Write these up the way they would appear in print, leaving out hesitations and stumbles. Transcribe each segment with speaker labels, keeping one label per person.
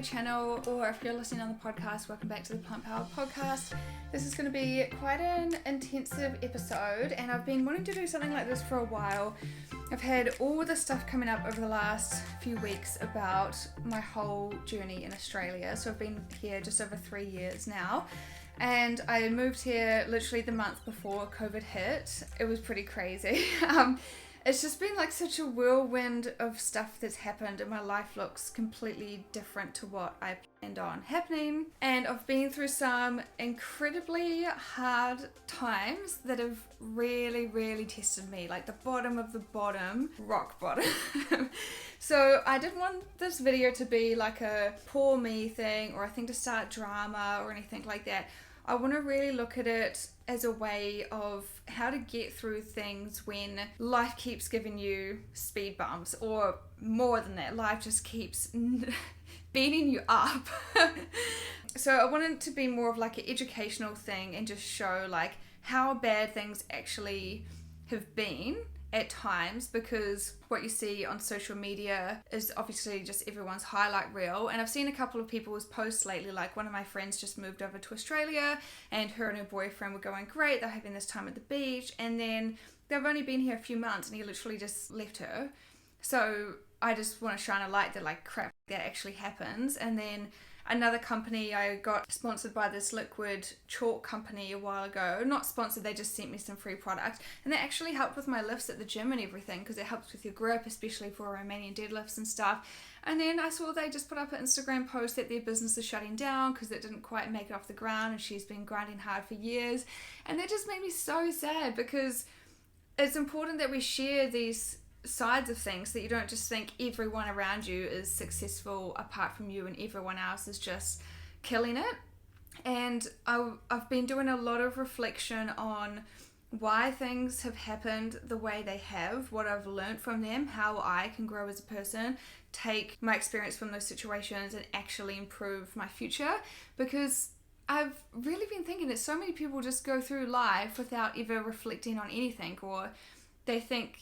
Speaker 1: channel, or if you're listening on the podcast, welcome back to the Plant Power podcast. This is going to be quite an intensive episode, and I've been wanting to do something like this for a while. I've had all this stuff coming up over the last few weeks about my whole journey in Australia. So I've been here just over 3 years now, and I moved here literally the month before COVID hit. It was pretty crazy. It's just been like such a whirlwind of stuff that's happened, and my life looks completely different to what I planned on happening. And I've been through some incredibly hard times that have really tested me, like the bottom of the bottom, rock bottom. So I didn't want this video to be like a poor me thing or a thing to start drama or anything like that. I want to really look at it as a way of how to get through things when life keeps giving you speed bumps, or more than that, life just keeps beating you up. So I want it to be more of like an educational thing and just show like how bad things actually have been at times, because what you see on social media is obviously just everyone's highlight reel. And I've seen a couple of people's posts lately, like one of my friends just moved over to Australia and her and her boyfriend were going great, they're having this time at the beach, and then they've only been here a few months and he literally just left her. So I just want to shine a light that like crap, that actually happens. And then another company, I got sponsored by this liquid chalk company a while ago. Not sponsored, they just sent me some free product. And they actually helped with my lifts at the gym and everything, because it helps with your grip, especially for Romanian deadlifts and stuff. And then I saw they just put up an Instagram post that their business is shutting down because it didn't quite make it off the ground, and she's been grinding hard for years. And that just made me so sad, because it's important that we share these sides of things, so that you don't just think everyone around you is successful apart from you and everyone else is just killing it. And I've been doing a lot of reflection on why things have happened the way they have, what I've learned from them, how I can grow as a person, take my experience from those situations and actually improve my future. Because I've really been thinking that so many people just go through life without ever reflecting on anything, or they think,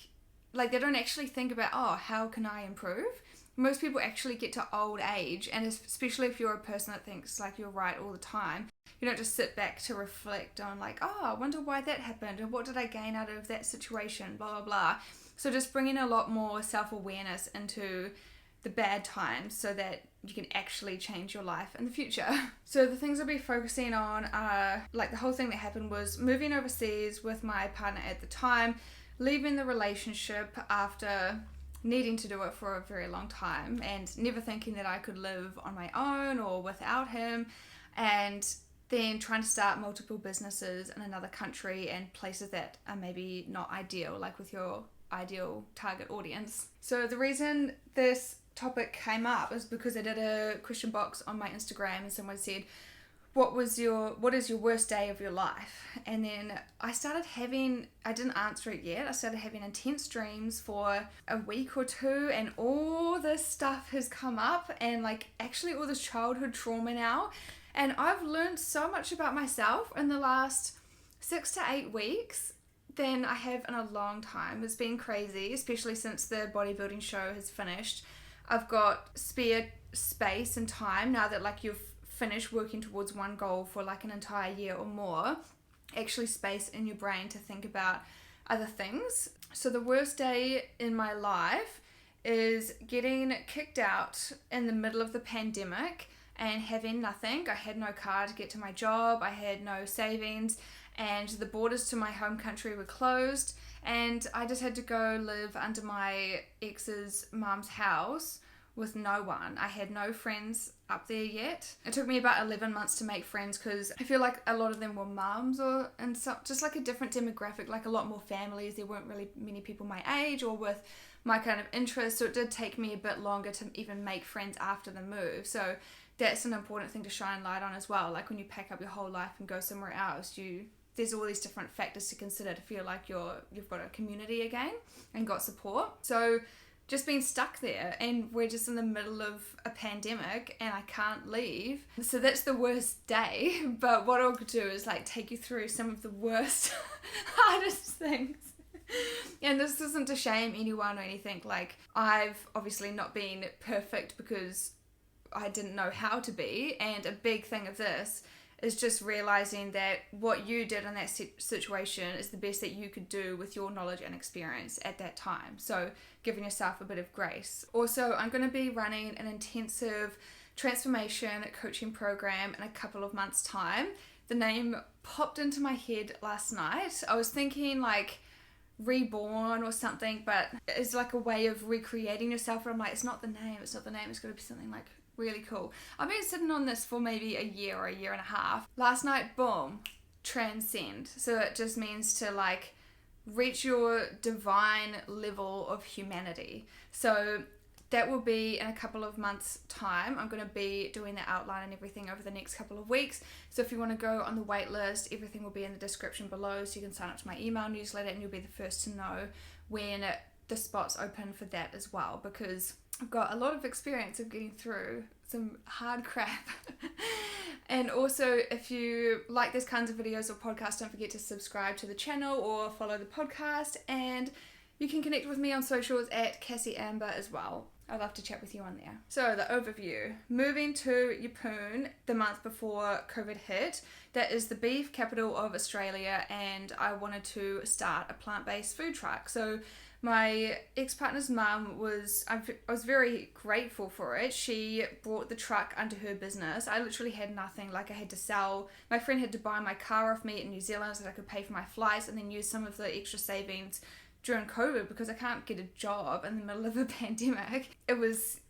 Speaker 1: like, they don't actually think about, oh, how can I improve? Most people actually get to old age, and especially if you're a person that thinks like you're right all the time, you don't just sit back to reflect on like, oh, I wonder why that happened, and what did I gain out of that situation, blah, blah, blah. So just bringing a lot more self-awareness into the bad times so that you can actually change your life in the future. So the things I'll be focusing on are, like, the whole thing that happened was moving overseas with my partner at the time, leaving the relationship after needing to do it for a very long time and never thinking that I could live on my own or without him, and then trying to start multiple businesses in another country and places that are maybe not ideal, like with your ideal target audience. So the reason this topic came up is because I did a question box on my Instagram and someone said, what is your worst day of your life? And then I didn't answer it yet, I started having intense dreams for a week or two, and all this stuff has come up, and like actually all this childhood trauma now. And I've learned so much about myself in the last 6 to 8 weeks than I have in a long time. It's been crazy, especially since the bodybuilding show has finished. I've got spare space and time now that like you've finish working towards one goal for like an entire year or more, actually space in your brain to think about other things. So the worst day in my life is getting kicked out in the middle of the pandemic and having nothing. I had no car to get to my job, I had no savings, and the borders to my home country were closed, and I just had to go live under my ex's mum's house with no one. I had no friends up there yet. It took me about 11 months to make friends, because I feel like a lot of them were mums, and so just like a different demographic, like a lot more families. There weren't really many people my age or with my kind of interests, so it did take me a bit longer to even make friends after the move. So that's an important thing to shine light on as well. Like when you pack up your whole life and go somewhere else, there's all these different factors to consider to feel like you've got a community again and got support. So just being stuck there, and we're just in the middle of a pandemic and I can't leave. So that's the worst day. But what I'll do is like take you through some of the worst, hardest things. And this isn't to shame anyone or anything. Like, I've obviously not been perfect, because I didn't know how to be. And a big thing of this is just realizing that what you did in that situation is the best that you could do with your knowledge and experience at that time. So giving yourself a bit of grace. Also, I'm going to be running an intensive transformation coaching program in a couple of months' time. The name popped into my head last night. I was thinking like reborn or something, but it's like a way of recreating yourself. But I'm like, it's not the name, it's going to be something like really cool. I've been sitting on this for maybe a year or a year and a half. Last night, boom, transcend. So it just means to like reach your divine level of humanity. So that will be in a couple of months' time. I'm going to be doing the outline and everything over the next couple of weeks. So if you want to go on the wait list, everything will be in the description below. So you can sign up to my email newsletter and you'll be the first to know when the spot's open for that as well, because I've got a lot of experience of getting through some hard crap. And also, if you like these kinds of videos or podcasts, don't forget to subscribe to the channel or follow the podcast. And you can connect with me on socials at Cassie Amber as well. I'd love to chat with you on there. So the overview. Moving to Yeppoon the month before COVID hit. That is the beef capital of Australia, and I wanted to start a plant-based food truck. So my ex-partner's mum I was very grateful for it. She brought the truck under her business. I literally had nothing. Like, I had to sell. My friend had to buy my car off me in New Zealand so that I could pay for my flights, and then use some of the extra savings during COVID because I can't get a job in the middle of a pandemic. It was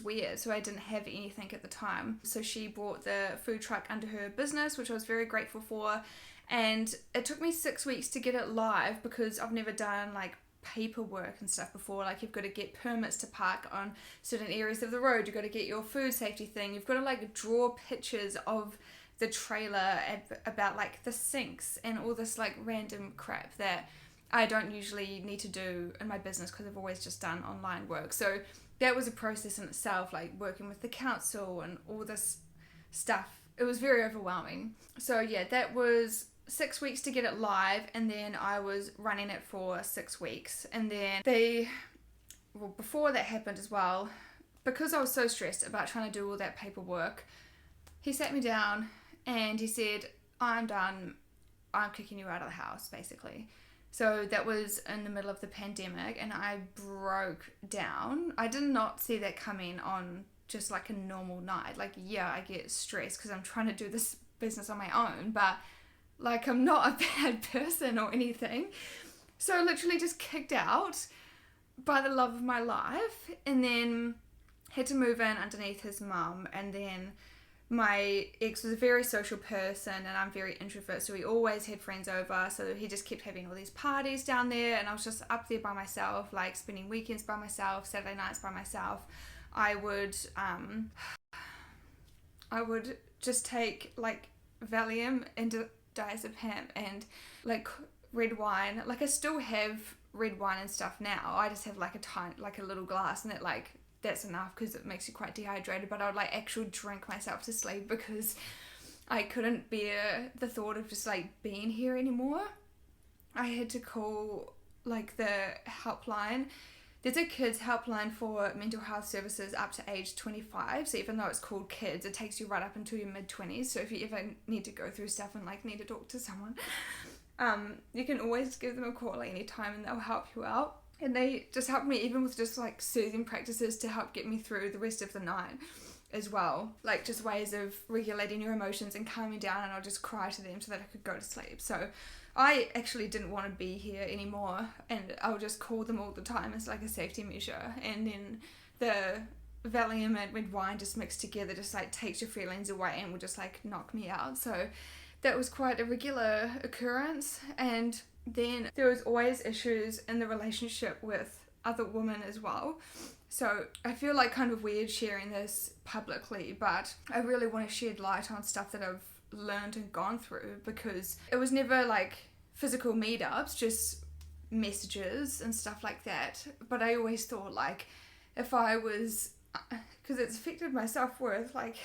Speaker 1: weird. So I didn't have anything at the time. So she brought the food truck under her business, which I was very grateful for. And it took me 6 weeks to get it live because I've never done like paperwork and stuff before. Like, you've got to get permits to park on certain areas of the road. You've got to get your food safety thing. You've got to like draw pictures of the trailer about like the sinks and all this like random crap that I don't usually need to do in my business because I've always just done online work. So that was a process in itself, like working with the council and all this stuff. It was very overwhelming. So yeah, that was 6 weeks to get it live, and then I was running it for 6 weeks. And then before that happened as well, because I was so stressed about trying to do all that paperwork, he sat me down and he said, I'm done. I'm kicking you out of the house, basically. So that was in the middle of the pandemic, and I broke down. I did not see that coming on just like a normal night. Like, yeah, I get stressed because I'm trying to do this business on my own, but like, I'm not a bad person or anything. So I literally just kicked out by the love of my life, and then had to move in underneath his mum. And then my ex was a very social person, and I'm very introvert, so he always had friends over. So he just kept having all these parties down there, and I was just up there by myself, like spending weekends by myself, Saturday nights by myself. I would just take like Valium and diazepam and like red wine. Like, I still have red wine and stuff now. I just have like a little glass, and that's enough because it makes you quite dehydrated. But I would like actually drink myself to sleep because I couldn't bear the thought of just like being here anymore. I had to call like the helpline. There's a kids helpline for mental health services up to age 25. So even though it's called kids, it takes you right up into your mid-20s. So if you ever need to go through stuff and like need to talk to someone, you can always give them a call anytime and they'll help you out. And they just helped me even with just like soothing practices to help get me through the rest of the night as well. Like just ways of regulating your emotions and calming down, and I'll just cry to them so that I could go to sleep. So I actually didn't want to be here anymore, and I'll just call them all the time as like a safety measure. And then the Valium and red wine just mixed together just like takes your feelings away and will just like knock me out. So that was quite a regular occurrence. And then there was always issues in the relationship with other women as well. So I feel like kind of weird sharing this publicly, but I really want to shed light on stuff that I've learned and gone through, because it was never like physical meetups, just messages and stuff like that. But I always thought like if I was, because it's affected my self-worth like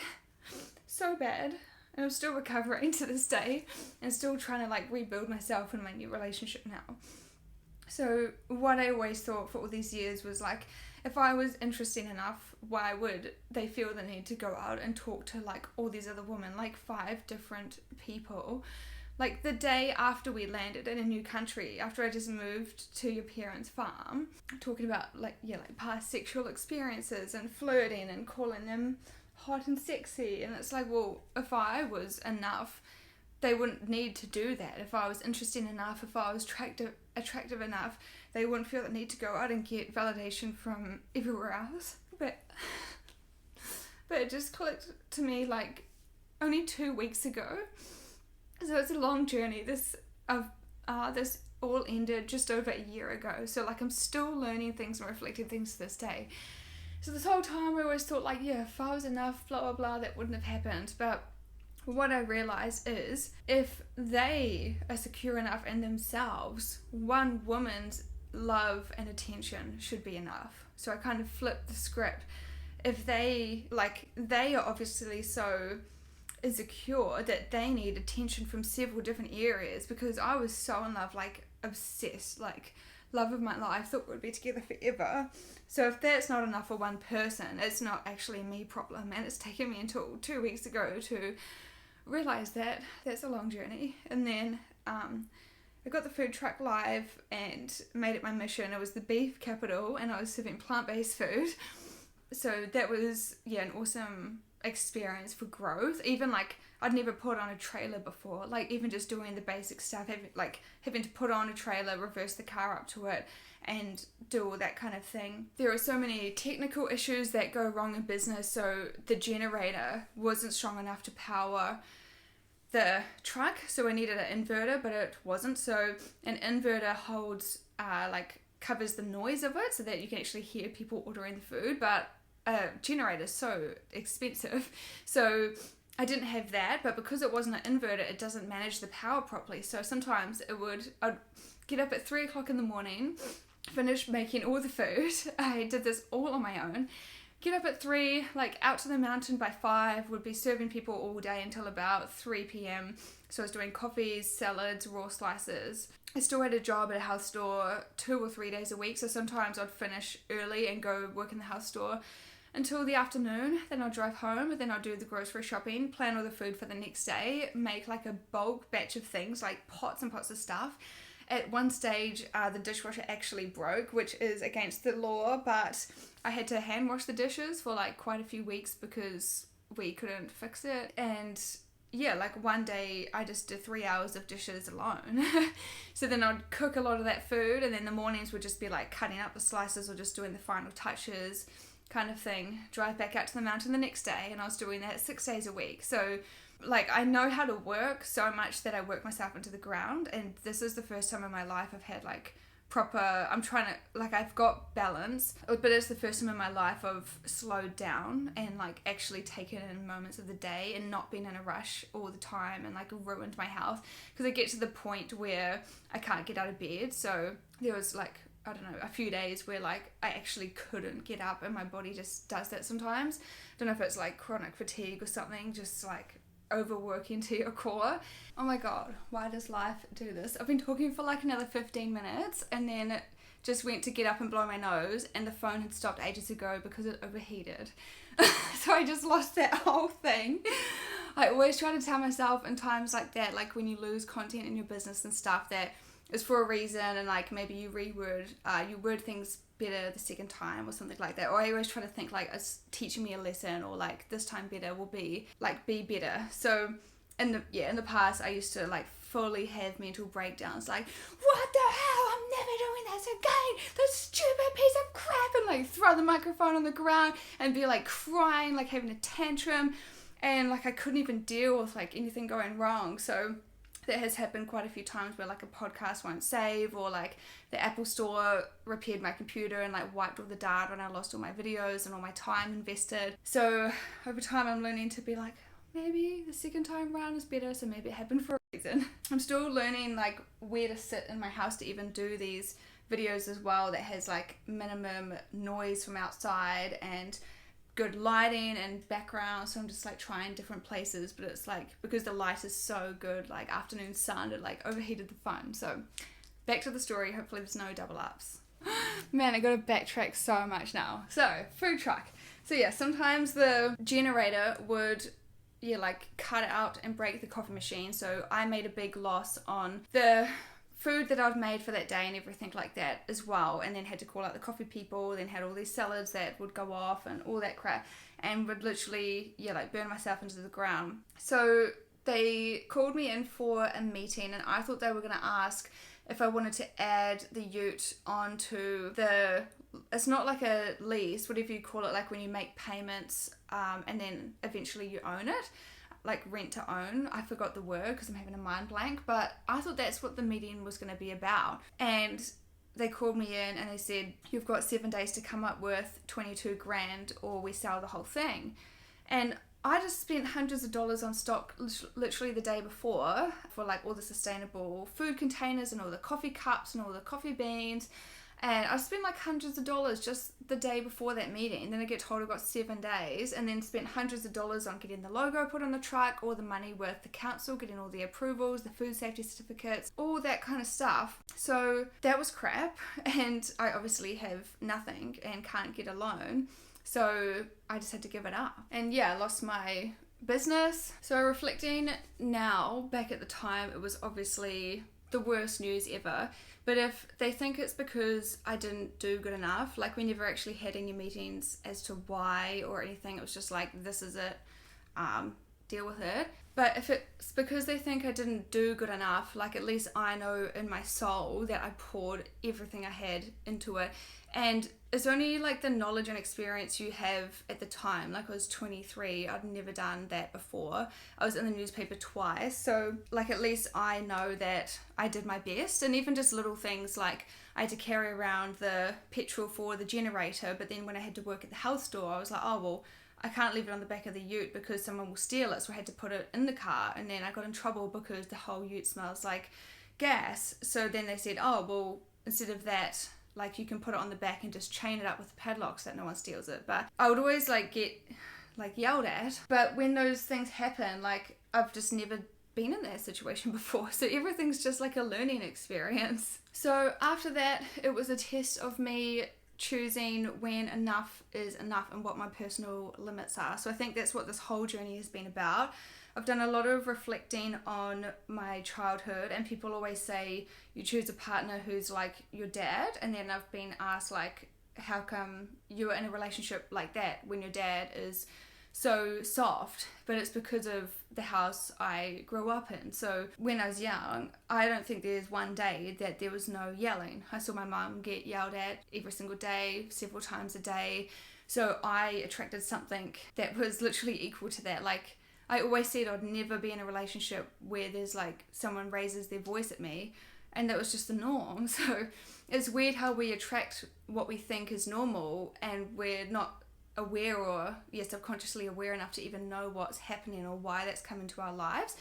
Speaker 1: so bad, and I'm still recovering to this day and still trying to like rebuild myself in my new relationship now. So what I always thought for all these years was like, if I was interesting enough, why would they feel the need to go out and talk to like all these other women, like 5 different people? Like the day after we landed in a new country, after I just moved to your parents' farm, talking about like past sexual experiences and flirting and calling them hot and sexy. And it's like, well, if I was enough, they wouldn't need to do that. If I was interesting enough, if I was attractive enough, they wouldn't feel the need to go out and get validation from everywhere else. But it just clicked to me like only 2 weeks ago. So it's a long journey. This all ended just over a year ago. So like I'm still learning things and reflecting things to this day. So this whole time I always thought like, yeah, if I was enough, blah, blah, blah, that wouldn't have happened. But what I realized is if they are secure enough in themselves, one woman's love and attention should be enough. So I kind of flipped the script. If they are obviously so insecure that they need attention from several different areas, because I was so in love, like obsessed, like love of my life, thought we'd be together forever. So if that's not enough for one person, it's not actually a me problem. And it's taken me until 2 weeks ago to realize that that's a long journey. And then I got the food truck live and made it my mission. It was the beef capital and I was serving plant-based food. So that was an awesome experience for growth. Even like I'd never put on a trailer before, like even just doing the basic stuff, having to put on a trailer, reverse the car up to it and do all that kind of thing. There are so many technical issues that go wrong in business. So the generator wasn't strong enough to power the truck, so I needed an inverter, but it wasn't. So an inverter holds covers the noise of it so that you can actually hear people ordering the food, but a generator is so expensive, so I didn't have that. But because it wasn't an inverter, it doesn't manage the power properly. So sometimes I'd get up at 3 o'clock in the morning, finish making all the food. I did this all on my own. Get up at 3, like out to the mountain by 5, would be serving people all day until about 3 p.m. So I was doing coffees, salads, raw slices. I still had a job at a health store 2 or 3 days a week. So sometimes I'd finish early and go work in the health store until the afternoon. Then I'll drive home, and then I'll do the grocery shopping, plan all the food for the next day, make like a bulk batch of things, like pots and pots of stuff. At one stage, the dishwasher actually broke, which is against the law, but I had to hand wash the dishes for like quite a few weeks because we couldn't fix it. And yeah, like one day I just did 3 hours of dishes alone. So then I'd cook a lot of that food, and then the mornings would just be like cutting up the slices or just doing the final touches kind of thing. Drive back out to the mountain the next day, and I was doing that 6 days a week. So like I know how to work so much that I work myself into the ground, and this is the first time in my life I've had like proper, I'm trying to, like I've got balance, but it's the first time in my life I've slowed down and like actually taken in moments of the day and not been in a rush all the time and like ruined my health, because I get to the point where I can't get out of bed. So there was like, I don't know, a few days where like I actually couldn't get up, and my body just does that sometimes. Don't know if it's like chronic fatigue or something, just like overworking to your core. Oh my god, why does life do this? I've been talking for like another 15 minutes and then it just went to get up and blow my nose, and the phone had stopped ages ago because it overheated. So I just lost that whole thing. I always try to tell myself in times like that, like when you lose content in your business and stuff, that it's for a reason, and like maybe you word things better the second time or something like that. Or I always try to think like it's teaching me a lesson, or like this time better will be like be better. So in the past I used to like fully have mental breakdowns, like what the hell, I'm never doing this again, this stupid piece of crap, and like throw the microphone on the ground and be like crying, like having a tantrum, and like I couldn't even deal with like anything going wrong. So that has happened quite a few times where like a podcast won't save, or like the Apple Store repaired my computer and like wiped all the data, and I lost all my videos and all my time invested. So over time I'm learning to be like, maybe the second time round is better, so maybe it happened for a reason. I'm still learning like where to sit in my house to even do these videos as well, that has like minimum noise from outside and good lighting and background. So I'm just like trying different places, but it's like because the light is so good, like afternoon sun, it like overheated the phone. So back to the story. Hopefully there's no double ups. Man, I gotta backtrack so much now. So, food truck. So yeah, sometimes the generator would like cut out and break the coffee machine. So I made a big loss on the food that I'd made for that day and everything like that as well, and then had to call out the coffee people, then had all these salads that would go off and all that crap, and would literally like burn myself into the ground. So they called me in for a meeting, and I thought they were going to ask if I wanted to add the ute onto the, it's not like a lease, whatever you call it, like when you make payments and then eventually you own it, like rent to own. I forgot the word because I'm having a mind blank, but I thought that's what the meeting was going to be about. And they called me in and they said, you've got 7 days to come up with 22 grand or we sell the whole thing. And I just spent hundreds of dollars on stock literally the day before for like all the sustainable food containers and all the coffee cups and all the coffee beans. And I spent like hundreds of dollars just the day before that meeting. And then I get told I've got 7 days, and then spent hundreds of dollars on getting the logo put on the truck, all the money with the council, getting all the approvals, the food safety certificates, all that kind of stuff. So that was crap. And I obviously have nothing and can't get a loan. So I just had to give it up. And yeah, I lost my business. So reflecting now, back at the time, it was obviously the worst news ever. But if they think it's because I didn't do good enough, like we never actually had any meetings as to why or anything, it was just like, this is it, deal with it. But if it's because they think I didn't do good enough, like at least I know in my soul that I poured everything I had into it. And it's only like the knowledge and experience you have at the time. Like I was 23, I'd never done that before. I was in the newspaper twice. So like at least I know that I did my best. And even just little things like I had to carry around the petrol for the generator. But then when I had to work at the health store, I was like, oh, well, I can't leave it on the back of the ute because someone will steal it. So I had to put it in the car. And then I got in trouble because the whole ute smells like gas. So then they said, oh, well, instead of that, like you can put it on the back and just chain it up with padlocks so that no one steals it. But I would always like get like yelled at. But when those things happen, like I've just never been in that situation before. So everything's just like a learning experience. So after that, it was a test of me choosing when enough is enough and what my personal limits are. So I think that's what this whole journey has been about. I've done a lot of reflecting on my childhood, and people always say you choose a partner who's like your dad, and then I've been asked like, how come you were in a relationship like that when your dad is so soft? But it's because of the house I grew up in. So when I was young, I don't think there's one day that there was no yelling. I saw my mum get yelled at every single day, several times a day. So I attracted something that was literally equal to that. Like I always said I'd never be in a relationship where there's like someone raises their voice at me, and that was just the norm. So it's weird how we attract what we think is normal, and we're not aware or subconsciously aware enough to even know what's happening or why that's come into our lives.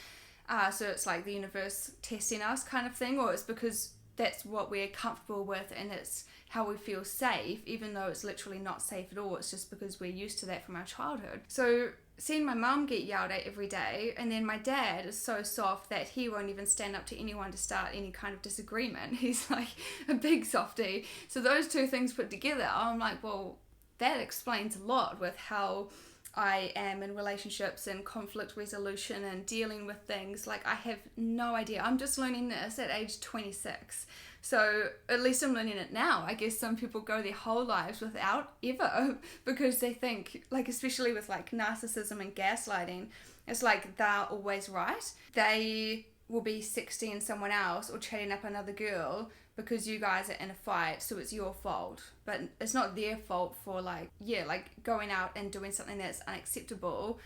Speaker 1: So it's like the universe testing us kind of thing, or it's because that's what we're comfortable with and it's how we feel safe, even though it's literally not safe at all. It's just because we're used to that from our childhood. So seeing my mum get yelled at every day, and then my dad is so soft that he won't even stand up to anyone to start any kind of disagreement. He's like a big softie. So those two things put together, I'm like, well, that explains a lot with how I am in relationships and conflict resolution and dealing with things. Like I have no idea. I'm just learning this at age 26. So at least I'm learning it now. I guess some people go their whole lives without ever, because they think, like especially with like narcissism and gaslighting, it's like they're always right. They will be sexting someone else or chatting up another girl because you guys are in a fight, so it's your fault. But it's not their fault for like going out and doing something that's unacceptable.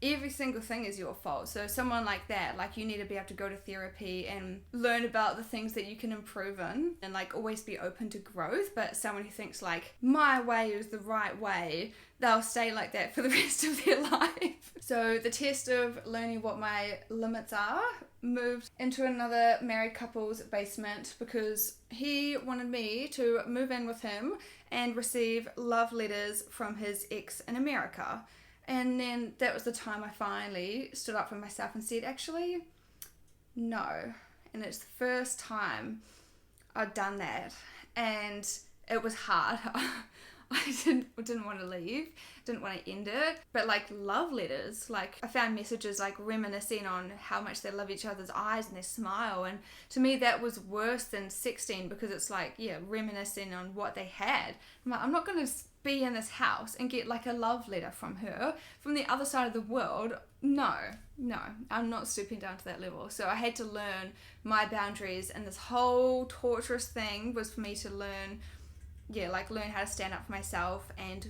Speaker 1: Every single thing is your fault. So someone like that, like you need to be able to go to therapy and learn about the things that you can improve in, and like always be open to growth. But someone who thinks like my way is the right way, they'll stay like that for the rest of their life. So the test of learning what my limits are moved into another married couple's basement because he wanted me to move in with him and receive love letters from his ex in America. And then that was the time I finally stood up for myself and said, actually, no. And it's the first time I'd done that, and it was hard. I didn't want to leave, didn't want to end it, but like love letters, like I found messages like reminiscing on how much they love each other's eyes and their smile, and to me that was worse than sexting, because it's like, yeah, reminiscing on what they had. I'm like, I'm not going to be in this house and get like a love letter from her from the other side of the world. No, I'm not stooping down to that level. So I had to learn my boundaries, and this whole torturous thing was for me to learn how to stand up for myself, and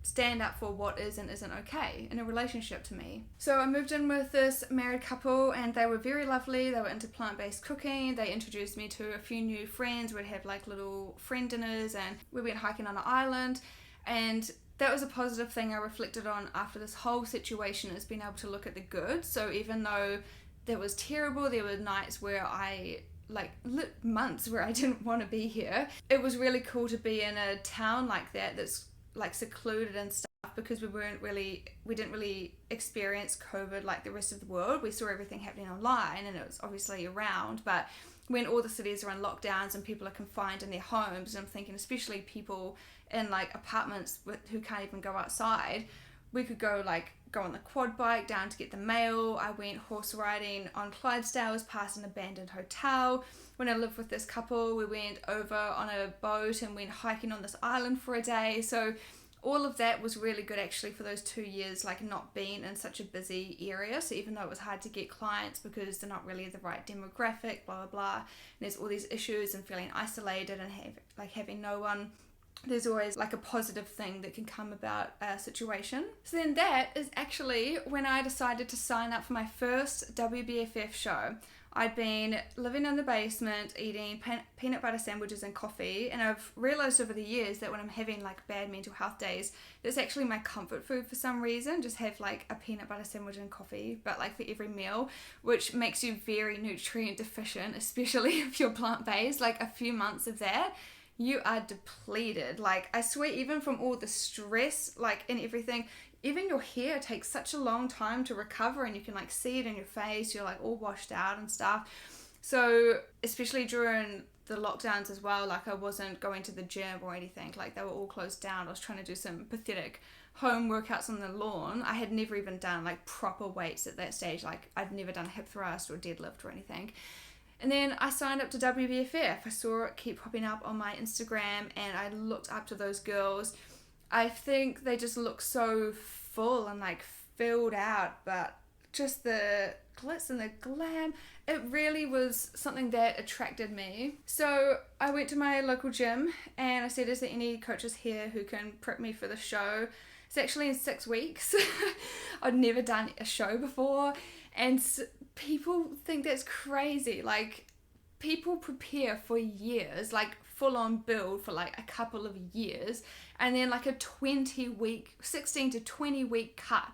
Speaker 1: stand up for what is and isn't okay in a relationship to me. So I moved in with this married couple, and they were very lovely. They were into plant-based cooking. They introduced me to a few new friends. We'd have like little friend dinners, and we went hiking on an island, and that was a positive thing I reflected on after this whole situation, is being able to look at the good. So even though that was terrible, there were nights where I months where I didn't want to be here. It was really cool to be in a town like that that's like secluded and stuff, because we didn't really experience COVID like the rest of the world. We saw everything happening online, and it was obviously around, but when all the cities are in lockdowns and people are confined in their homes, and I'm thinking especially people in like apartments who can't even go outside, we could go on the quad bike down to get the mail. I went horse riding on Clydesdales past an abandoned hotel. When I lived with this couple, we went over on a boat and went hiking on this island for a day. So all of that was really good actually for those 2 years, like not being in such a busy area. So even though it was hard to get clients because they're not really the right demographic, blah, blah, blah, and there's all these issues and feeling isolated and having no one, there's always like a positive thing that can come about a situation. So then that is actually when I decided to sign up for my first WBFF show. I'd been living in the basement eating peanut butter sandwiches and coffee, and I've realised over the years that when I'm having like bad mental health days, it's actually my comfort food for some reason. Just have like a peanut butter sandwich and coffee, but like for every meal, which makes you very nutrient deficient, especially if you're plant-based. Like a few months of that, you are depleted. Like I swear, even from all the stress, like and everything, even your hair takes such a long time to recover, and you can like see it in your face. You're like all washed out and stuff. So especially during the lockdowns as well, like I wasn't going to the gym or anything. Like they were all closed down. I was trying to do some pathetic home workouts on the lawn. I had never even done like proper weights at that stage. Like I'd never done a hip thrust or deadlift or anything. And then I signed up to WBFF. I saw it keep popping up on my Instagram, and I looked up to those girls. I think they just look so full and like filled out, but just the glitz and the glam, it really was something that attracted me. So I went to my local gym and I said, is there any coaches here who can prep me for the show? It's actually in 6 weeks. I'd never done a show before, and people think that's crazy. Like people prepare for years, like full on build for like a couple of years, and then like a 16 to 20 week cut,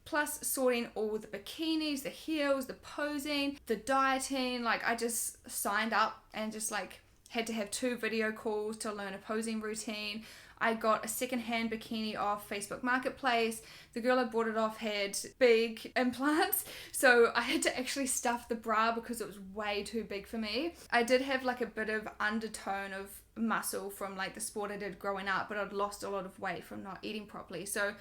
Speaker 1: plus sorting all the bikinis, the heels, the posing, the dieting. Like I just signed up and just like had to have 2 video calls to learn a posing routine. I got a secondhand bikini off Facebook Marketplace. The girl I bought it off had big implants, so I had to actually stuff the bra because it was way too big for me. I did have like a bit of undertone of muscle from like the sport I did growing up, but I'd lost a lot of weight from not eating properly. So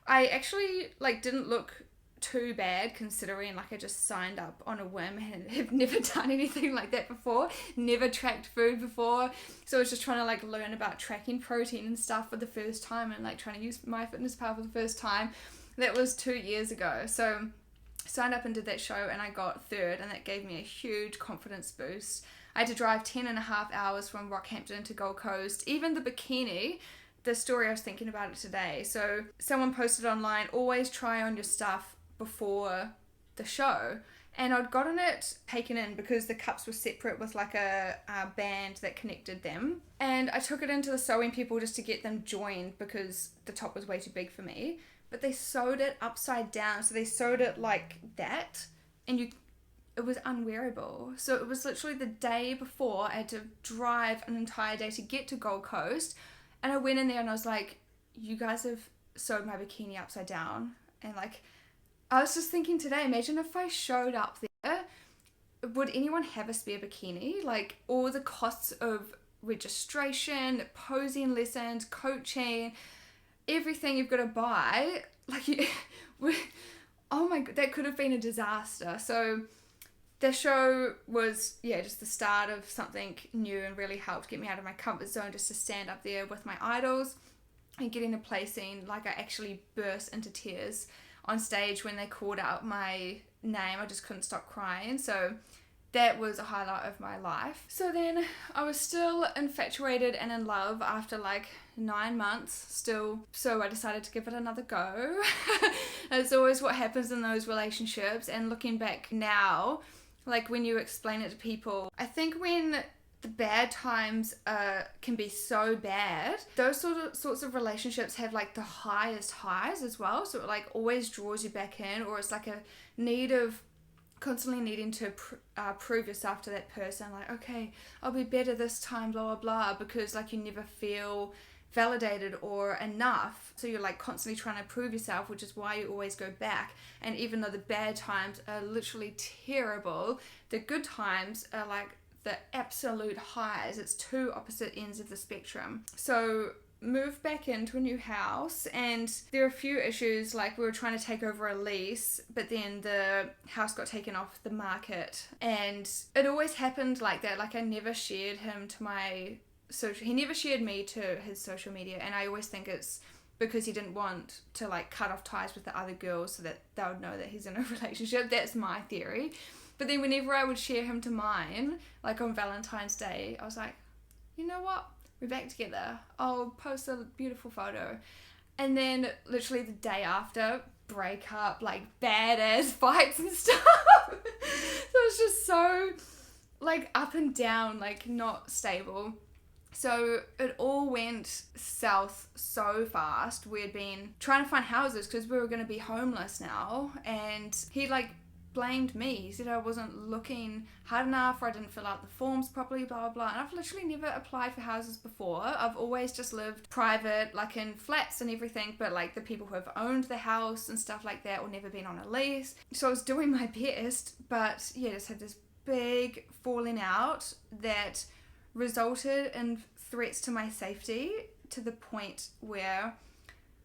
Speaker 1: I actually like didn't look too bad considering like I just signed up on a whim and have never done anything like that before, never tracked food before. So I was just trying to like learn about tracking protein and stuff for the first time, and like trying to use MyFitnessPal for the first time. That was 2 years ago. So signed up and did that show, and I got 3rd, and that gave me a huge confidence boost. I had to drive 10.5 hours from Rockhampton to Gold Coast. Even the bikini, the story, I was thinking about it today. So someone posted online, always try on your stuff before the show, and I'd gotten it taken in because the cups were separate with like a band that connected them, and I took it into the sewing people just to get them joined because the top was way too big for me, but they sewed it upside down. So they sewed it like that, and it was unwearable. So it was literally the day before I had to drive an entire day to get to Gold Coast, and I went in there and I was like, you guys have sewed my bikini upside down. And like I was just thinking today, imagine if I showed up there would anyone have a spare bikini? Like, all the costs of registration, posing lessons, coaching, everything you've got to buy, like, oh my god, that could have been a disaster. So the show was, just the start of something new and really helped get me out of my comfort zone, just to stand up there with my idols and getting a play scene. Like, I actually burst into tears on stage when they called out my name. I just couldn't stop crying. So that was a highlight of my life. So then I was still infatuated and in love after like 9 months still. So I decided to give it another go. It's always what happens in those relationships. And looking back now, like when you explain it to people, I think when the bad times can be so bad, those sorts of relationships have like the highest highs as well. So it like always draws you back in, or it's like a need of constantly needing to prove yourself to that person, like, okay, I'll be better this time, blah blah blah, because like you never feel validated or enough, so you're like constantly trying to prove yourself, which is why you always go back. And even though the bad times are literally terrible, the good times are like the absolute highs. It's two opposite ends of the spectrum. So moved back into a new house, and there are a few issues. Like, we were trying to take over a lease, but then the house got taken off the market, and it always happened like that. Like, I never shared him to my social, he never shared me to his social media, and I always think it's because he didn't want to like cut off ties with the other girls so that they would know that he's in a relationship. That's my theory. But then whenever I would share him to mine, like on Valentine's Day, I was like, you know what? We're back together. I'll post a beautiful photo. And then literally the day after, break up, like badass fights and stuff. So it's just so like up and down, like not stable. So it all went south so fast. We had been trying to find houses because we were going to be homeless now. And he like blamed me. He said I wasn't looking hard enough, or I didn't fill out the forms properly, blah, blah, blah. And I've literally never applied for houses before. I've always just lived private, like in flats and everything, but like the people who have owned the house and stuff like that, or never been on a lease. So I was doing my best, but just had this big falling out that resulted in threats to my safety, to the point where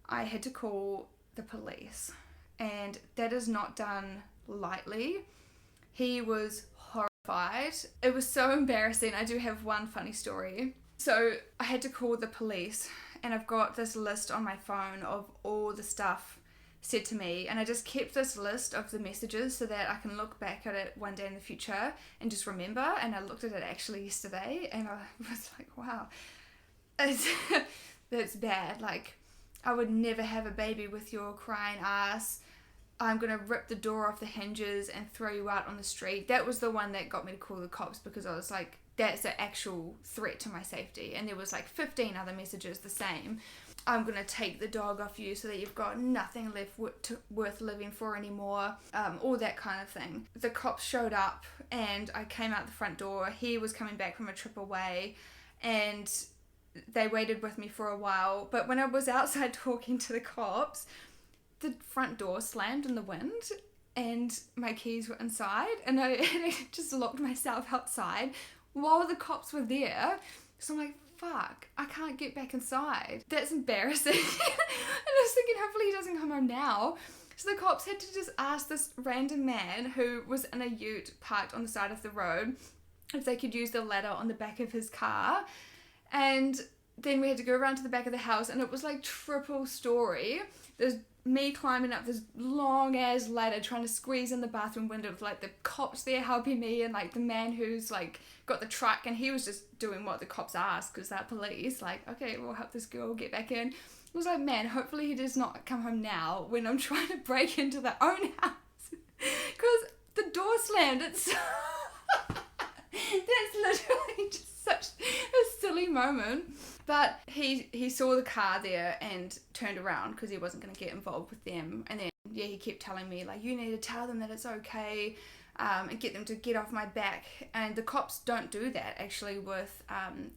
Speaker 1: I had to call the police. And that is not done lightly. He was horrified. It was so embarrassing. I do have one funny story. So I had to call the police, and I've got this list on my phone of all the stuff said to me, and I just kept this list of the messages so that I can look back at it one day in the future and just remember. And I looked at it actually yesterday, and I was like, wow, that's bad. Like, I would never have a baby with your crying ass. I'm going to rip the door off the hinges and throw you out on the street. That was the one that got me to call the cops, because I was like, that's an actual threat to my safety. And there was like 15 other messages the same. I'm going to take the dog off you so that you've got nothing left worth living for anymore. All that kind of thing. The cops showed up, and I came out the front door. He was coming back from a trip away, and they waited with me for a while. But when I was outside talking to the cops, the front door slammed in the wind, and my keys were inside, and I just locked myself outside while the cops were there. So I'm like, fuck, I can't get back inside. That's embarrassing. And I was thinking, hopefully he doesn't come home now. So the cops had to just ask this random man who was in a ute parked on the side of the road if they could use the ladder on the back of his car. And then we had to go around to the back of the house, and it was like triple story. There's me climbing up this long ass ladder trying to squeeze in the bathroom window with like the cops there helping me, and like the man who's like got the truck, and he was just doing what the cops asked because they're police, like, okay, we'll help this girl get back in. I was like, man, hopefully he does not come home now when I'm trying to break into their own house, because the door slammed. It's that's literally just such a silly moment. But he saw the car there and turned around because he wasn't going to get involved with them. And then, he kept telling me, like, you need to tell them that it's okay, and get them to get off my back. And the cops don't do that, actually, with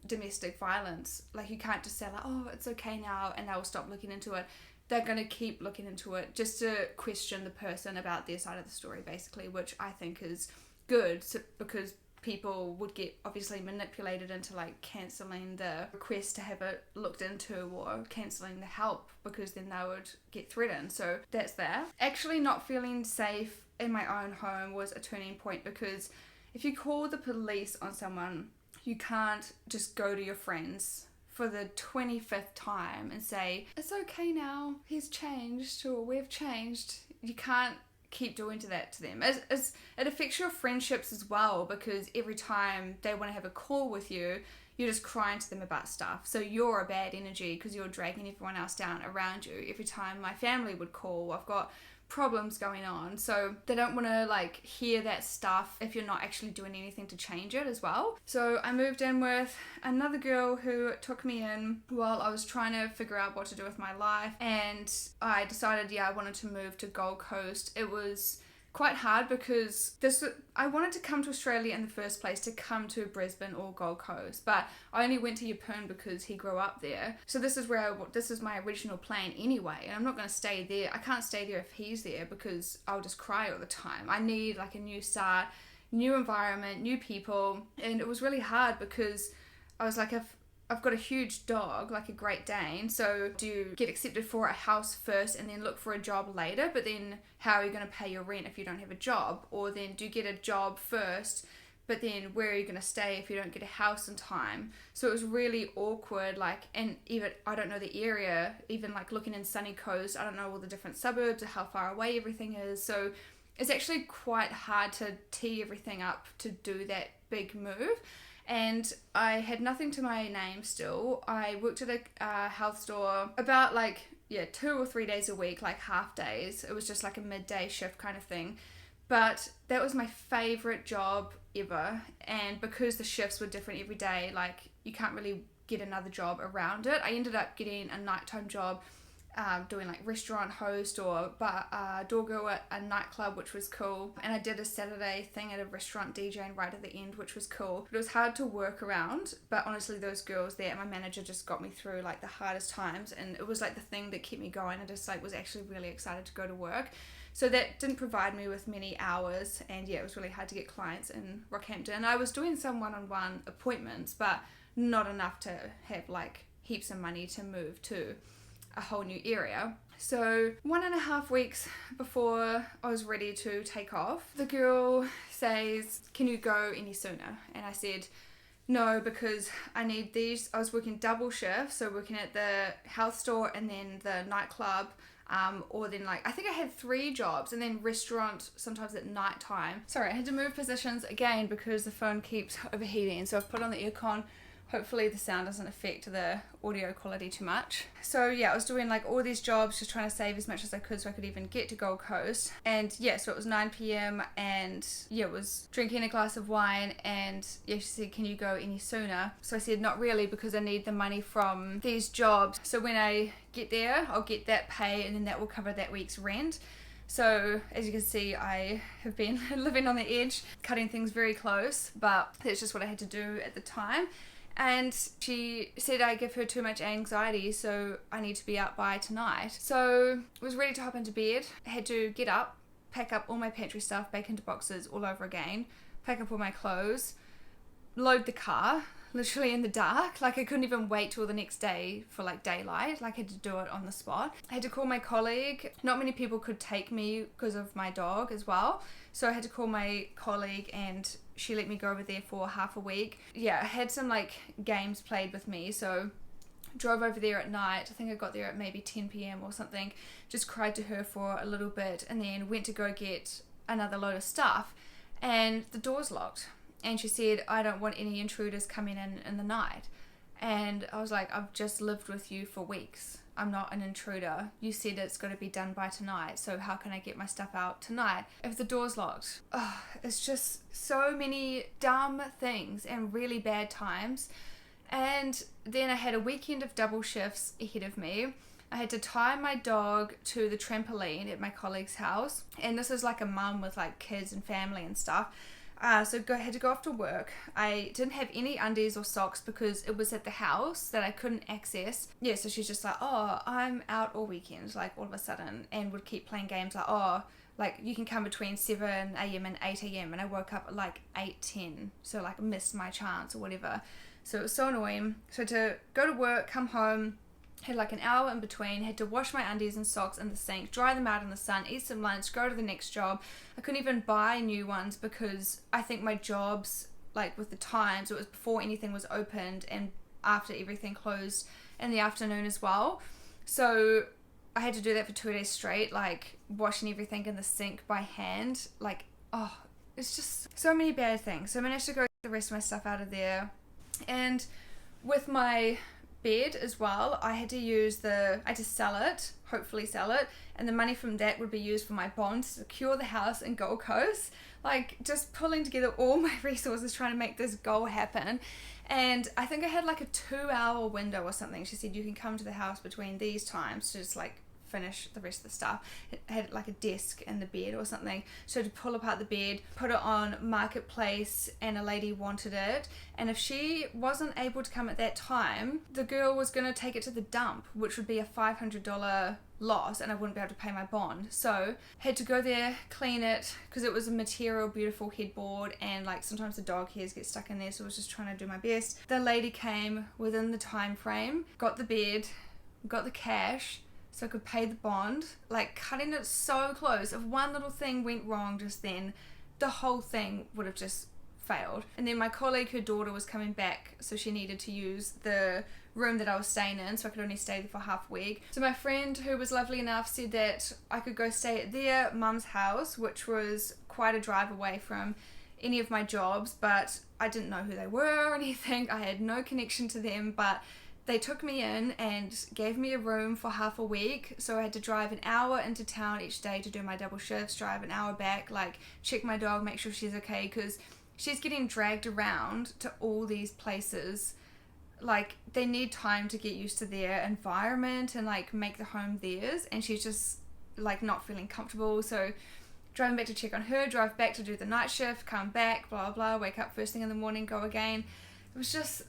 Speaker 1: domestic violence. Like, you can't just say, like, oh, it's okay now, and they'll stop looking into it. They're going to keep looking into it just to question the person about their side of the story, basically, which I think is good because people would get obviously manipulated into like cancelling the request to have it looked into or cancelling the help, because then they would get threatened. So that's that. Actually not feeling safe in my own home was a turning point, because if you call the police on someone, you can't just go to your friends for the 25th time and say, it's okay now, he's changed, or we've changed. You can't keep doing that to them. It affects your friendships as well, because every time they want to have a call with you, you're just crying to them about stuff. So you're a bad energy because you're dragging everyone else down around you. Every time my family would call, I've got problems going on, so they don't want to like hear that stuff if you're not actually doing anything to change it as well. So I moved in with another girl who took me in while I was trying to figure out what to do with my life, and I decided I wanted to move to Gold Coast. It was quite hard because I wanted to come to Australia in the first place, to come to Brisbane or Gold Coast, but I only went to Yeppoon because he grew up there. So this is my original plan anyway, and I'm not going to stay there. I can't stay there if he's there because I'll just cry all the time. I need like a new start, new environment, new people, and it was really hard because I was like, if I've got a huge dog, like a Great Dane, so do you get accepted for a house first and then look for a job later? But then how are you going to pay your rent if you don't have a job? Or then do you get a job first, but then where are you going to stay if you don't get a house in time? So it was really awkward, like, and even I don't know the area, even like looking in Sunny Coast, I don't know all the different suburbs or how far away everything is. So it's actually quite hard to tee everything up to do that big move. And I had nothing to my name still. I worked at a health store about 2 or 3 days a week, like half days. It was just like a midday shift kind of thing. But that was my favourite job ever. And because the shifts were different every day, like you can't really get another job around it. I ended up getting a nighttime job, doing like restaurant host or door girl at a nightclub, which was cool. And I did a Saturday thing at a restaurant DJing right at the end, which was cool. It was hard to work around, but honestly those girls there and my manager just got me through like the hardest times, and it was like the thing that kept me going. I just like was actually really excited to go to work. So that didn't provide me with many hours, and yeah, it was really hard to get clients in Rockhampton. I was doing some one-on-one appointments, but not enough to have like heaps of money to move to a whole new area. So 1.5 weeks before I was ready to take off, the girl says, can you go any sooner? And I said, no, because I need these. I was working double shifts, so working at the health store and then the nightclub, or then like, I think I had 3 jobs, and then restaurant sometimes at night time. Sorry, I had to move positions again because the phone keeps overheating, so I've put on the aircon. Hopefully the sound doesn't affect the audio quality too much. So yeah, I was doing like all these jobs, just trying to save as much as I could so I could even get to Gold Coast. And yeah, so it was 9 p.m. and yeah, was drinking a glass of wine, and yeah, she said, can you go any sooner? So I said, not really, because I need the money from these jobs. So when I get there, I'll get that pay, and then that will cover that week's rent. So as you can see, I have been living on the edge, cutting things very close, but that's just what I had to do at the time. And she said I give her too much anxiety, so I need to be out by tonight. So I was ready to hop into bed. I had to get up, pack up all my pantry stuff back into boxes all over again, pack up all my clothes, load the car, literally in the dark. Like I couldn't even wait till the next day for like daylight. Like I had to do it on the spot. I had to call my colleague. Not many people could take me because of my dog as well. So I had to call my colleague, and she let me go over there for half a week. Yeah, I had some like games played with me, so drove over there at night. I think I got there at maybe 10 p.m. or something. Just cried to her for a little bit, and then went to go get another load of stuff, and the door's locked. And she said, I don't want any intruders coming in the night. And I was like, I've just lived with you for weeks. I'm not an intruder. You said it's got to be done by tonight, so how can I get my stuff out tonight if the door's locked? Oh, it's just so many dumb things and really bad times. And then I had a weekend of double shifts ahead of me. I had to tie my dog to the trampoline at my colleague's house, and this is like a mum with like kids and family and stuff. So I had to go off to work. I didn't have any undies or socks because it was at the house that I couldn't access. Yeah, so she's just like, oh, I'm out all weekend, like all of a sudden, and would keep playing games like, oh, like you can come between 7 a.m. and 8 a.m. and I woke up at like 8:10, so like missed my chance or whatever. So it was so annoying. So to go to work, come home, had like an hour in between, had to wash my undies and socks in the sink, dry them out in the sun, eat some lunch, go to the next job. I couldn't even buy new ones because I think my jobs, like with the times, it was before anything was opened and after everything closed in the afternoon as well. So I had to do that for 2 days straight, like washing everything in the sink by hand. Like, oh, it's just so many bad things. So I managed to go get the rest of my stuff out of there. And with my bed as well, I had to sell it, hopefully sell it, and the money from that would be used for my bond to secure the house in Gold Coast. Like, just pulling together all my resources trying to make this goal happen. And I think I had like a 2-hour window or something. She said you can come to the house between these times to just like finish the rest of the stuff. It had like a desk in the bed or something, so to pull apart the bed, put it on Marketplace, and a lady wanted it, and if she wasn't able to come at that time, the girl was going to take it to the dump, which would be a $500 loss, and I wouldn't be able to pay my bond. So had to go there, clean it, because it was a material beautiful headboard, and like sometimes the dog hairs get stuck in there, so I was just trying to do my best. The lady came within the time frame, got the bed, got the cash, so I could pay the bond, like cutting it so close. If one little thing went wrong just then, the whole thing would have just failed. And then my colleague, her daughter was coming back, so she needed to use the room that I was staying in, so I could only stay there for half a week. So my friend, who was lovely enough, said that I could go stay at their mum's house, which was quite a drive away from any of my jobs, but I didn't know who they were or anything. I had no connection to them, but they took me in and gave me a room for half a week, so I had to drive an hour into town each day to do my double shifts, drive an hour back, like check my dog, make sure she's okay, because she's getting dragged around to all these places. Like, they need time to get used to their environment and like make the home theirs, and she's just like not feeling comfortable. So driving back to check on her, drive back to do the night shift, come back, blah blah, wake up first thing in the morning, go again. It was just,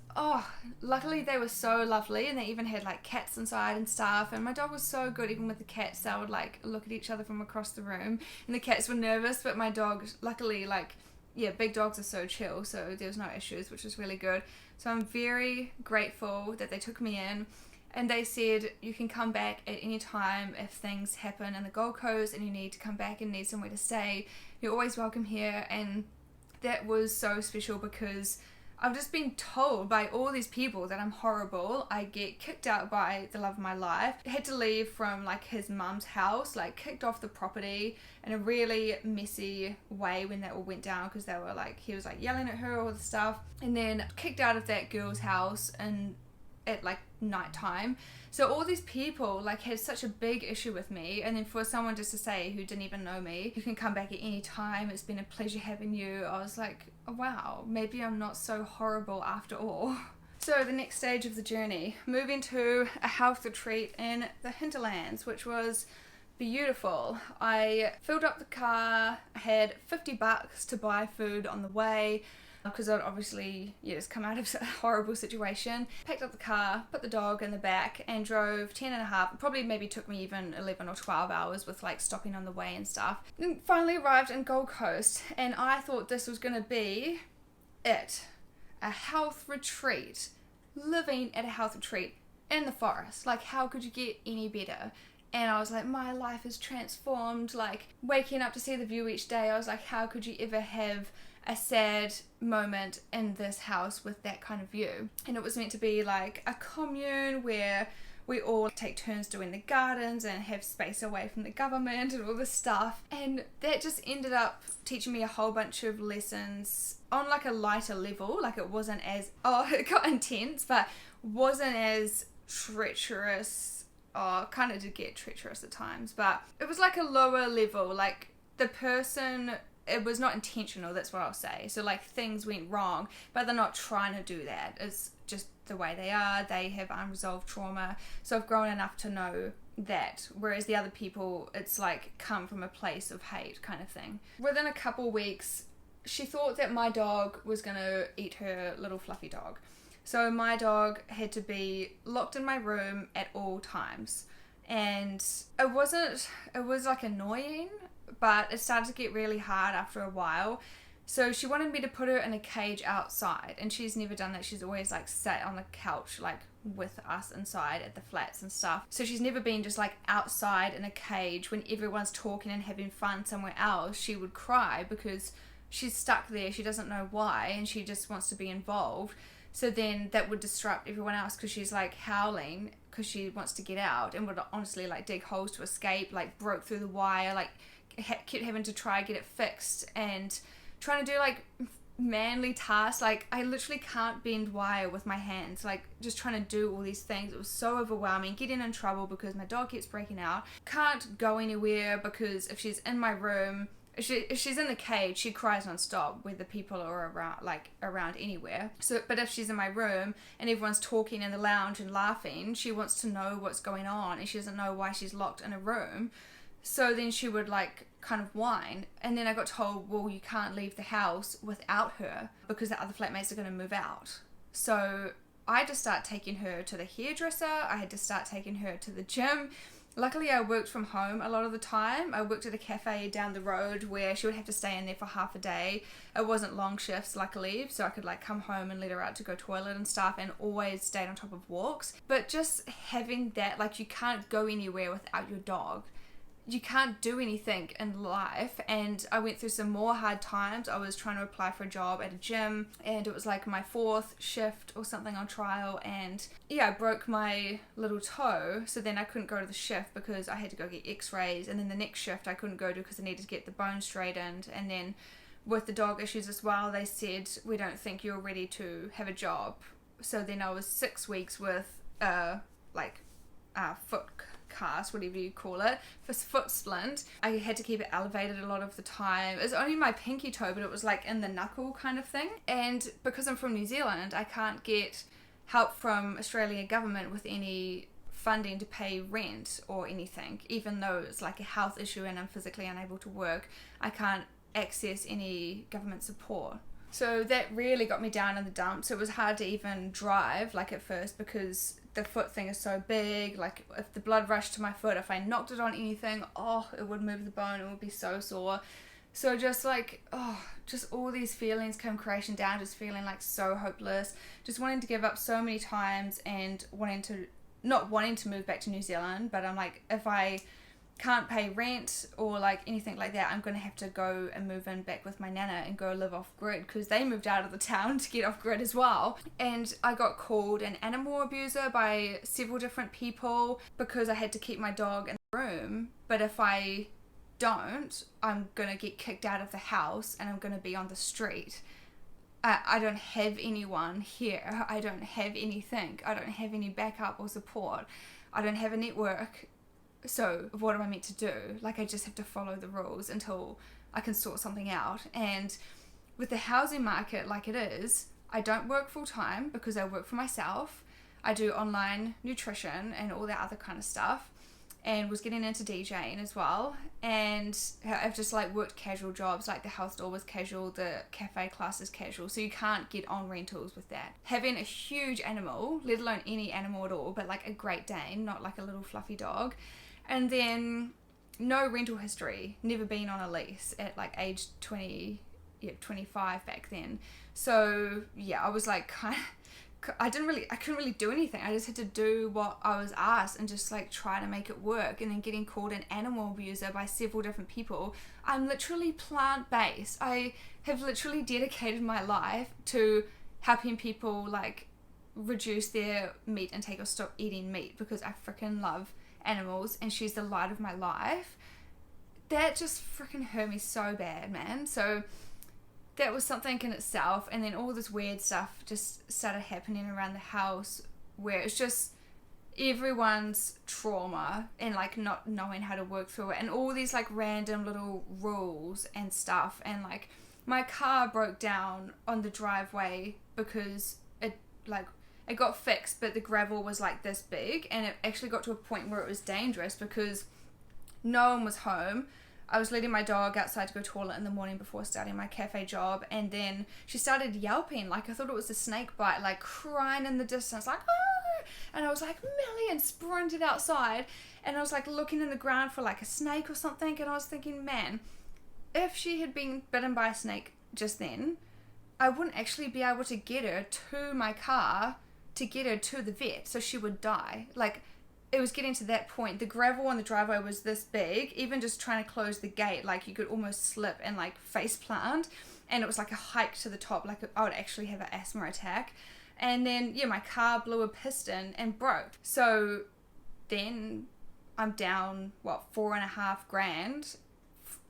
Speaker 1: luckily they were so lovely, and they even had like cats inside and stuff, and my dog was so good. Even with the cats, they would like look at each other from across the room, and the cats were nervous, but my dog, luckily, like, yeah, big dogs are so chill, so there was no issues, which was really good. So I'm very grateful that they took me in, and they said you can come back at any time if things happen in the Gold Coast and you need to come back and need somewhere to stay. You're always welcome here. And that was so special because I've just been told by all these people that I'm horrible. I get kicked out by the love of my life. I had to leave from like his mum's house, like kicked off the property in a really messy way when that all went down, because they were like, he was like yelling at her, all the stuff, and then kicked out of that girl's house and at like nighttime. So all these people like had such a big issue with me, and then for someone just to say, who didn't even know me, you can come back at any time, it's been a pleasure having you. I was like, oh, wow, maybe I'm not so horrible after all. So the next stage of the journey, moving to a health retreat in the hinterlands, which was beautiful. I filled up the car, I had $50 to buy food on the way, because I'd obviously just come out of a horrible situation. Packed up the car, put the dog in the back, and drove 10 and a half, probably maybe took me even 11 or 12 hours with like stopping on the way and stuff. And finally arrived in Gold Coast, and I thought this was going to be it. A health retreat. Living at a health retreat in the forest. Like, how could you get any better? And I was like, my life is transformed. Like, waking up to see the view each day, I was like, how could you ever have a sad moment in this house with that kind of view? And it was meant to be like a commune where we all take turns doing the gardens and have space away from the government and all this stuff. And that just ended up teaching me a whole bunch of lessons on like a lighter level. Like, it wasn't as, it got intense, but wasn't as treacherous. Kind of did get treacherous at times, but it was like a lower level. Like, the person, it was not intentional, that's what I'll say. So like, things went wrong, but they're not trying to do that. It's just the way they are. They have unresolved trauma. So I've grown enough to know that. Whereas the other people, it's like come from a place of hate kind of thing. Within a couple weeks, she thought that my dog was going to eat her little fluffy dog. So my dog had to be locked in my room at all times. And it was like annoying, but it started to get really hard after a while. So she wanted me to put her in a cage outside, and she's never done that. She's always like sat on the couch like with us inside at the flats and stuff. So she's never been just like outside in a cage when everyone's talking and having fun somewhere else. She would cry because she's stuck there. She doesn't know why, and she just wants to be involved. So then that would disrupt everyone else because she's like howling because she wants to get out, and would honestly like dig holes to escape, like broke through the wire, like kept having to try get it fixed, and trying to do like manly tasks. Like I literally can't bend wire with my hands, like just trying to do all these things. It was so overwhelming. Getting in trouble because my dog keeps breaking out. Can't go anywhere because if she's in my room, if she's in the cage, she cries non-stop whether people are around anywhere. So but if she's in my room and everyone's talking in the lounge and laughing, she wants to know what's going on, and she doesn't know why she's locked in a room. So then she would like kind of whine, and then I got told, well, you can't leave the house without her because the other flatmates are going to move out. So I had to start taking her to the hairdresser. I had to start taking her to the gym. Luckily, I worked from home a lot of the time. I worked at a cafe down the road where she would have to stay in there for half a day. It wasn't long shifts, luckily, so I could like come home and let her out to go toilet and stuff, and always stayed on top of walks. But just having that, like, you can't go anywhere without your dog. You can't do anything in life. And I went through some more hard times. I was trying to apply for a job at a gym, and it was like my 4th shift or something on trial, and yeah, I broke my little toe, so then I couldn't go to the shift because I had to go get x-rays, and then the next shift I couldn't go to because I needed to get the bone straightened. And then with the dog issues as well, they said, we don't think you're ready to have a job. So then I was 6 weeks with foot cast, whatever you call it, for foot splint. I had to keep it elevated a lot of the time. It was only my pinky toe, but it was like in the knuckle kind of thing. And because I'm from New Zealand, I can't get help from Australian government with any funding to pay rent or anything. Even though it's like a health issue and I'm physically unable to work, I can't access any government support. So that really got me down in the dumps. It was hard to even drive, like, at first, because the foot thing is so big. Like, if the blood rushed to my foot, if I knocked it on anything, it would move the bone. It would be so sore. So just like, just all these feelings come crashing down, just feeling like so hopeless, just wanting to give up so many times, and not wanting to move back to New Zealand. But I'm like, if I can't pay rent or like anything like that, I'm gonna have to go and move in back with my nana and go live off grid, because they moved out of the town to get off grid as well. And I got called an animal abuser by several different people because I had to keep my dog in the room. But if I don't, I'm gonna get kicked out of the house and I'm gonna be on the street. I don't have anyone here. I don't have anything. I don't have any backup or support. I don't have a network. So what am I meant to do? Like, I just have to follow the rules until I can sort something out. And with the housing market like it is, I don't work full time because I work for myself. I do online nutrition and all that other kind of stuff, and was getting into DJing as well. And I've just like worked casual jobs, like the health store was casual, the cafe class is casual, so you can't get on rentals with that. Having a huge animal, let alone any animal at all, but like a Great Dane, not like a little fluffy dog. And then no rental history, never been on a lease at like age 25 back then. So yeah, I was like I couldn't really do anything. I just had to do what I was asked and just like try to make it work. And then getting called an animal abuser by several different people. I'm literally plant-based. I have literally dedicated my life to helping people like reduce their meat intake or stop eating meat because I freaking love animals, and she's the light of my life. That just freaking hurt me so bad, man. So that was something in itself. And then all this weird stuff just started happening around the house where it's just everyone's trauma and like not knowing how to work through it, and all these like random little rules and stuff. And like my car broke down on the driveway because it got fixed, but the gravel was like this big, and it actually got to a point where it was dangerous because no one was home. I was letting my dog outside to go toilet in the morning before starting my cafe job, and then she started yelping like I thought it was a snake bite, like crying in the distance, like, ah! And I was like, Millie, and sprinted outside. And I was like looking in the ground for like a snake or something. And I was thinking, man, if she had been bitten by a snake just then, I wouldn't actually be able to get her to my car to get her to the vet. So she would die. Like, it was getting to that point. The gravel on the driveway was this big. Even just trying to close the gate, like you could almost slip and like face plant. And it was like a hike to the top. Like I would actually have an asthma attack. And then, yeah, my car blew a piston and broke. So then I'm down, $4,500,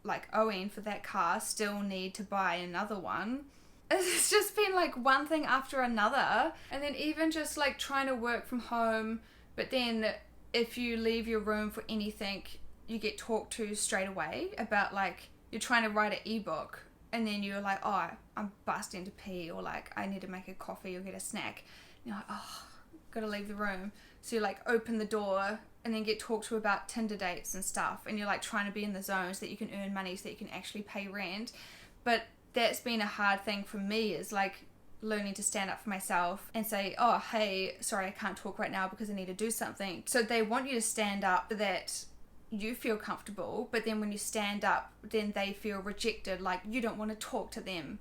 Speaker 1: like owing for that car. Still need to buy another one. It's just been like one thing after another. And then even just like trying to work from home, but then if you leave your room for anything, you get talked to straight away about like you're trying to write an ebook and then you're like, oh, I'm busting to pee, or like I need to make a coffee or get a snack. And you're like, oh, gotta leave the room. So you like open the door and then get talked to about Tinder dates and stuff, and you're like trying to be in the zone so that you can earn money so that you can actually pay rent. But that's been a hard thing for me, is like learning to stand up for myself and say, oh, hey, sorry, I can't talk right now because I need to do something. So they want you to stand up so that you feel comfortable, but then when you stand up, then they feel rejected, like you don't want to talk to them.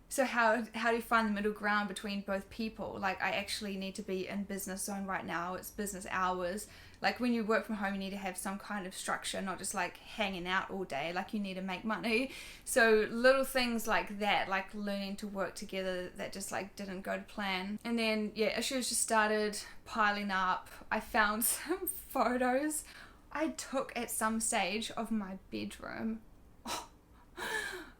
Speaker 1: So how do you find the middle ground between both people? Like, I actually need to be in business zone right now. It's business hours. Like, when you work from home, you need to have some kind of structure, not just like hanging out all day. Like, you need to make money. So little things like that, like learning to work together, that just like didn't go to plan. And then, yeah, issues just started piling up. I found some photos I took at some stage of my bedroom.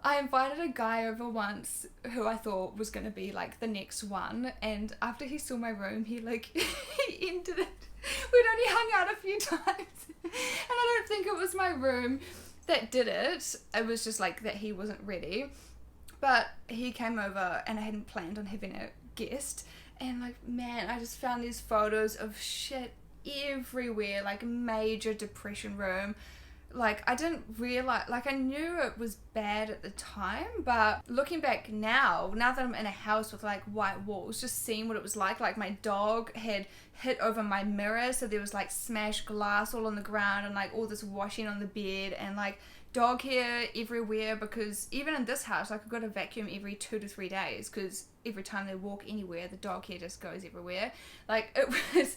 Speaker 1: I invited a guy over once who I thought was going to be like the next one, and after he saw my room, he he ended it. We'd only hung out a few times, and I don't think it was my room that did it. It was just like that he wasn't ready. But he came over and I hadn't planned on having a guest, and like, man, I just found these photos of shit everywhere, like major depression room. Like, I didn't realize, like, I knew it was bad at the time, but looking back now that I'm in a house with like white walls, just seeing what it was like my dog had hit over my mirror, so there was like smashed glass all on the ground and like all this washing on the bed and like dog hair everywhere, because even in this house, like, I've got to vacuum every 2 to 3 days because every time they walk anywhere, the dog hair just goes everywhere. Like, it was,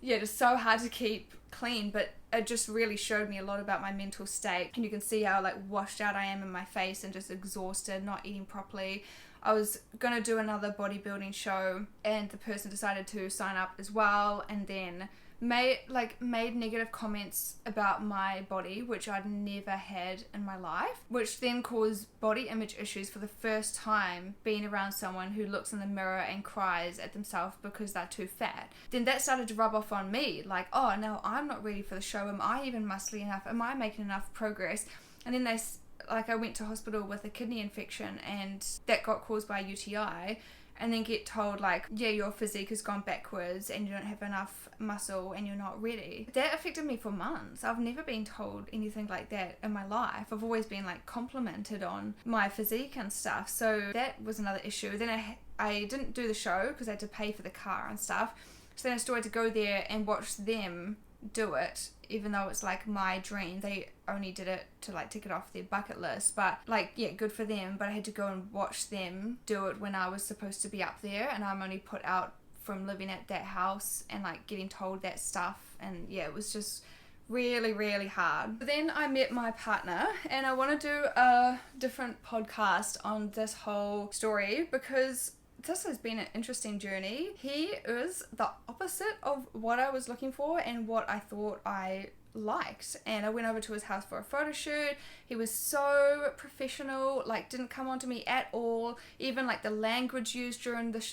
Speaker 1: yeah, just so hard to keep clean, but it just really showed me a lot about my mental state. And you can see how like washed out I am in my face and just exhausted, not eating properly. I was gonna do another bodybuilding show, and the person decided to sign up as well, and then made negative comments about my body, which I'd never had in my life, which then caused body image issues for the first time, being around someone who looks in the mirror and cries at themselves because they're too fat. Then that started to rub off on me, like, oh, no, I'm not ready for the show. Am I even muscly enough? Am I making enough progress? And then I went to hospital with a kidney infection, and that got caused by a UTI. And then get told like, yeah, your physique has gone backwards and you don't have enough muscle and you're not ready. That affected me for months. I've never been told anything like that in my life. I've always been like complimented on my physique and stuff. So that was another issue. Then I didn't do the show because I had to pay for the car and stuff. So then I still had to go there and watch them do it, even though it's like my dream. They only did it to like tick it off their bucket list, but like, yeah, good for them, but I had to go and watch them do it when I was supposed to be up there, and I'm only put out from living at that house and like getting told that stuff. And yeah, it was just really, really hard. But then I met my partner, and I want to do a different podcast on this whole story because this has been an interesting journey. He is the opposite of what I was looking for and what I thought I liked. And I went over to his house for a photo shoot. He was so professional, like didn't come on to me at all. Even like the language used during the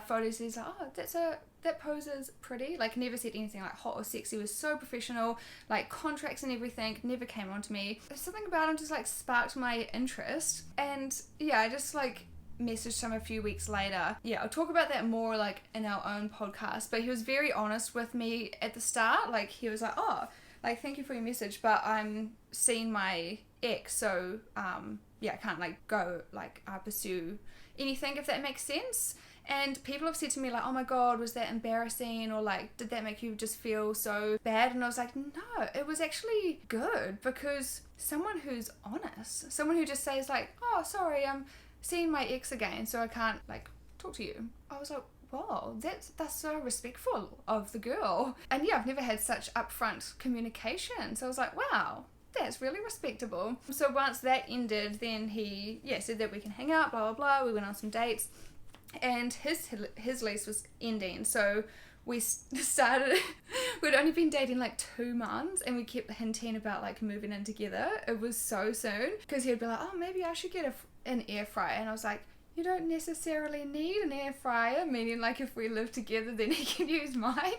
Speaker 1: photos, he's like, oh, that pose is pretty. Like, never said anything like hot or sexy. He was so professional, like contracts and everything, never came on to me. Something about him just like sparked my interest. And yeah, I just like messaged him a few weeks later. Yeah, I'll talk about that more like in our own podcast, but he was very honest with me at the start. Like, he was like, oh, like, thank you for your message, but I'm seeing my ex, so yeah, I can't like go like pursue anything, if that makes sense. And people have said to me like, oh my God, was that embarrassing? Or like, did that make you just feel so bad? And I was like, no, it was actually good, because someone who's honest, someone who just says like, oh, sorry, I'm seeing my ex again, so I can't like talk to you. I was like, wow, that's so respectful of the girl. And yeah, I've never had such upfront communication. So I was like, wow, that's really respectable. So once that ended, then he said that we can hang out, blah blah blah. We went on some dates, and his lease was ending, so we started we'd only been dating like 2 months, and we kept hinting about like moving in together. It was so soon, because he'd be like, oh, maybe I should get an air fryer, and I was like, you don't necessarily need an air fryer, meaning like if we live together then he can use mine.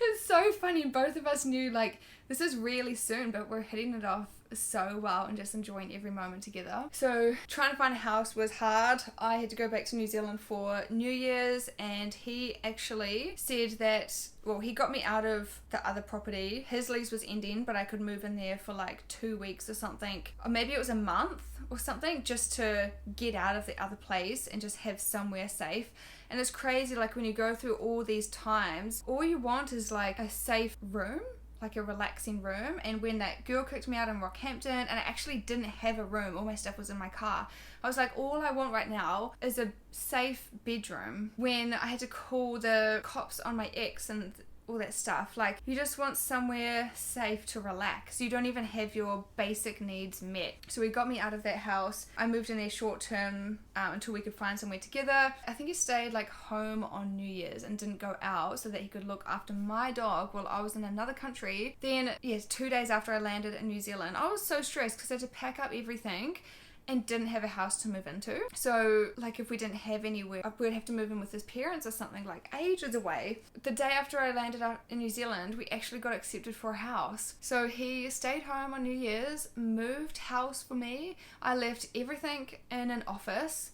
Speaker 1: It's so funny, both of us knew like this is really soon, but we're hitting it off so well and just enjoying every moment together. So trying to find a house was hard. I had to go back to New Zealand for New Year's, and he actually said that, well, he got me out of the other property. His lease was ending, but I could move in there for like 2 weeks or something, or maybe it was a month or something, just to get out of the other place and just have somewhere safe. And it's crazy, like when you go through all these times, all you want is like a safe room, like a relaxing room. And when that girl kicked me out in Rockhampton, and I actually didn't have a room, all my stuff was in my car, I was like, all I want right now is a safe bedroom. When I had to call the cops on my ex and all that stuff, like you just want somewhere safe to relax. You don't even have your basic needs met. So he got me out of that house. I moved in there short term until we could find somewhere together. I think he stayed like home on New Year's and didn't go out so that he could look after my dog while I was in another country. Then 2 days after I landed in New Zealand, I was so stressed because I had to pack up everything and didn't have a house to move into. So like if we didn't have anywhere, we'd have to move in with his parents or something, like ages away. The day after I landed up in New Zealand, we actually got accepted for a house. So he stayed home on New Year's, moved house for me. I left everything in an office,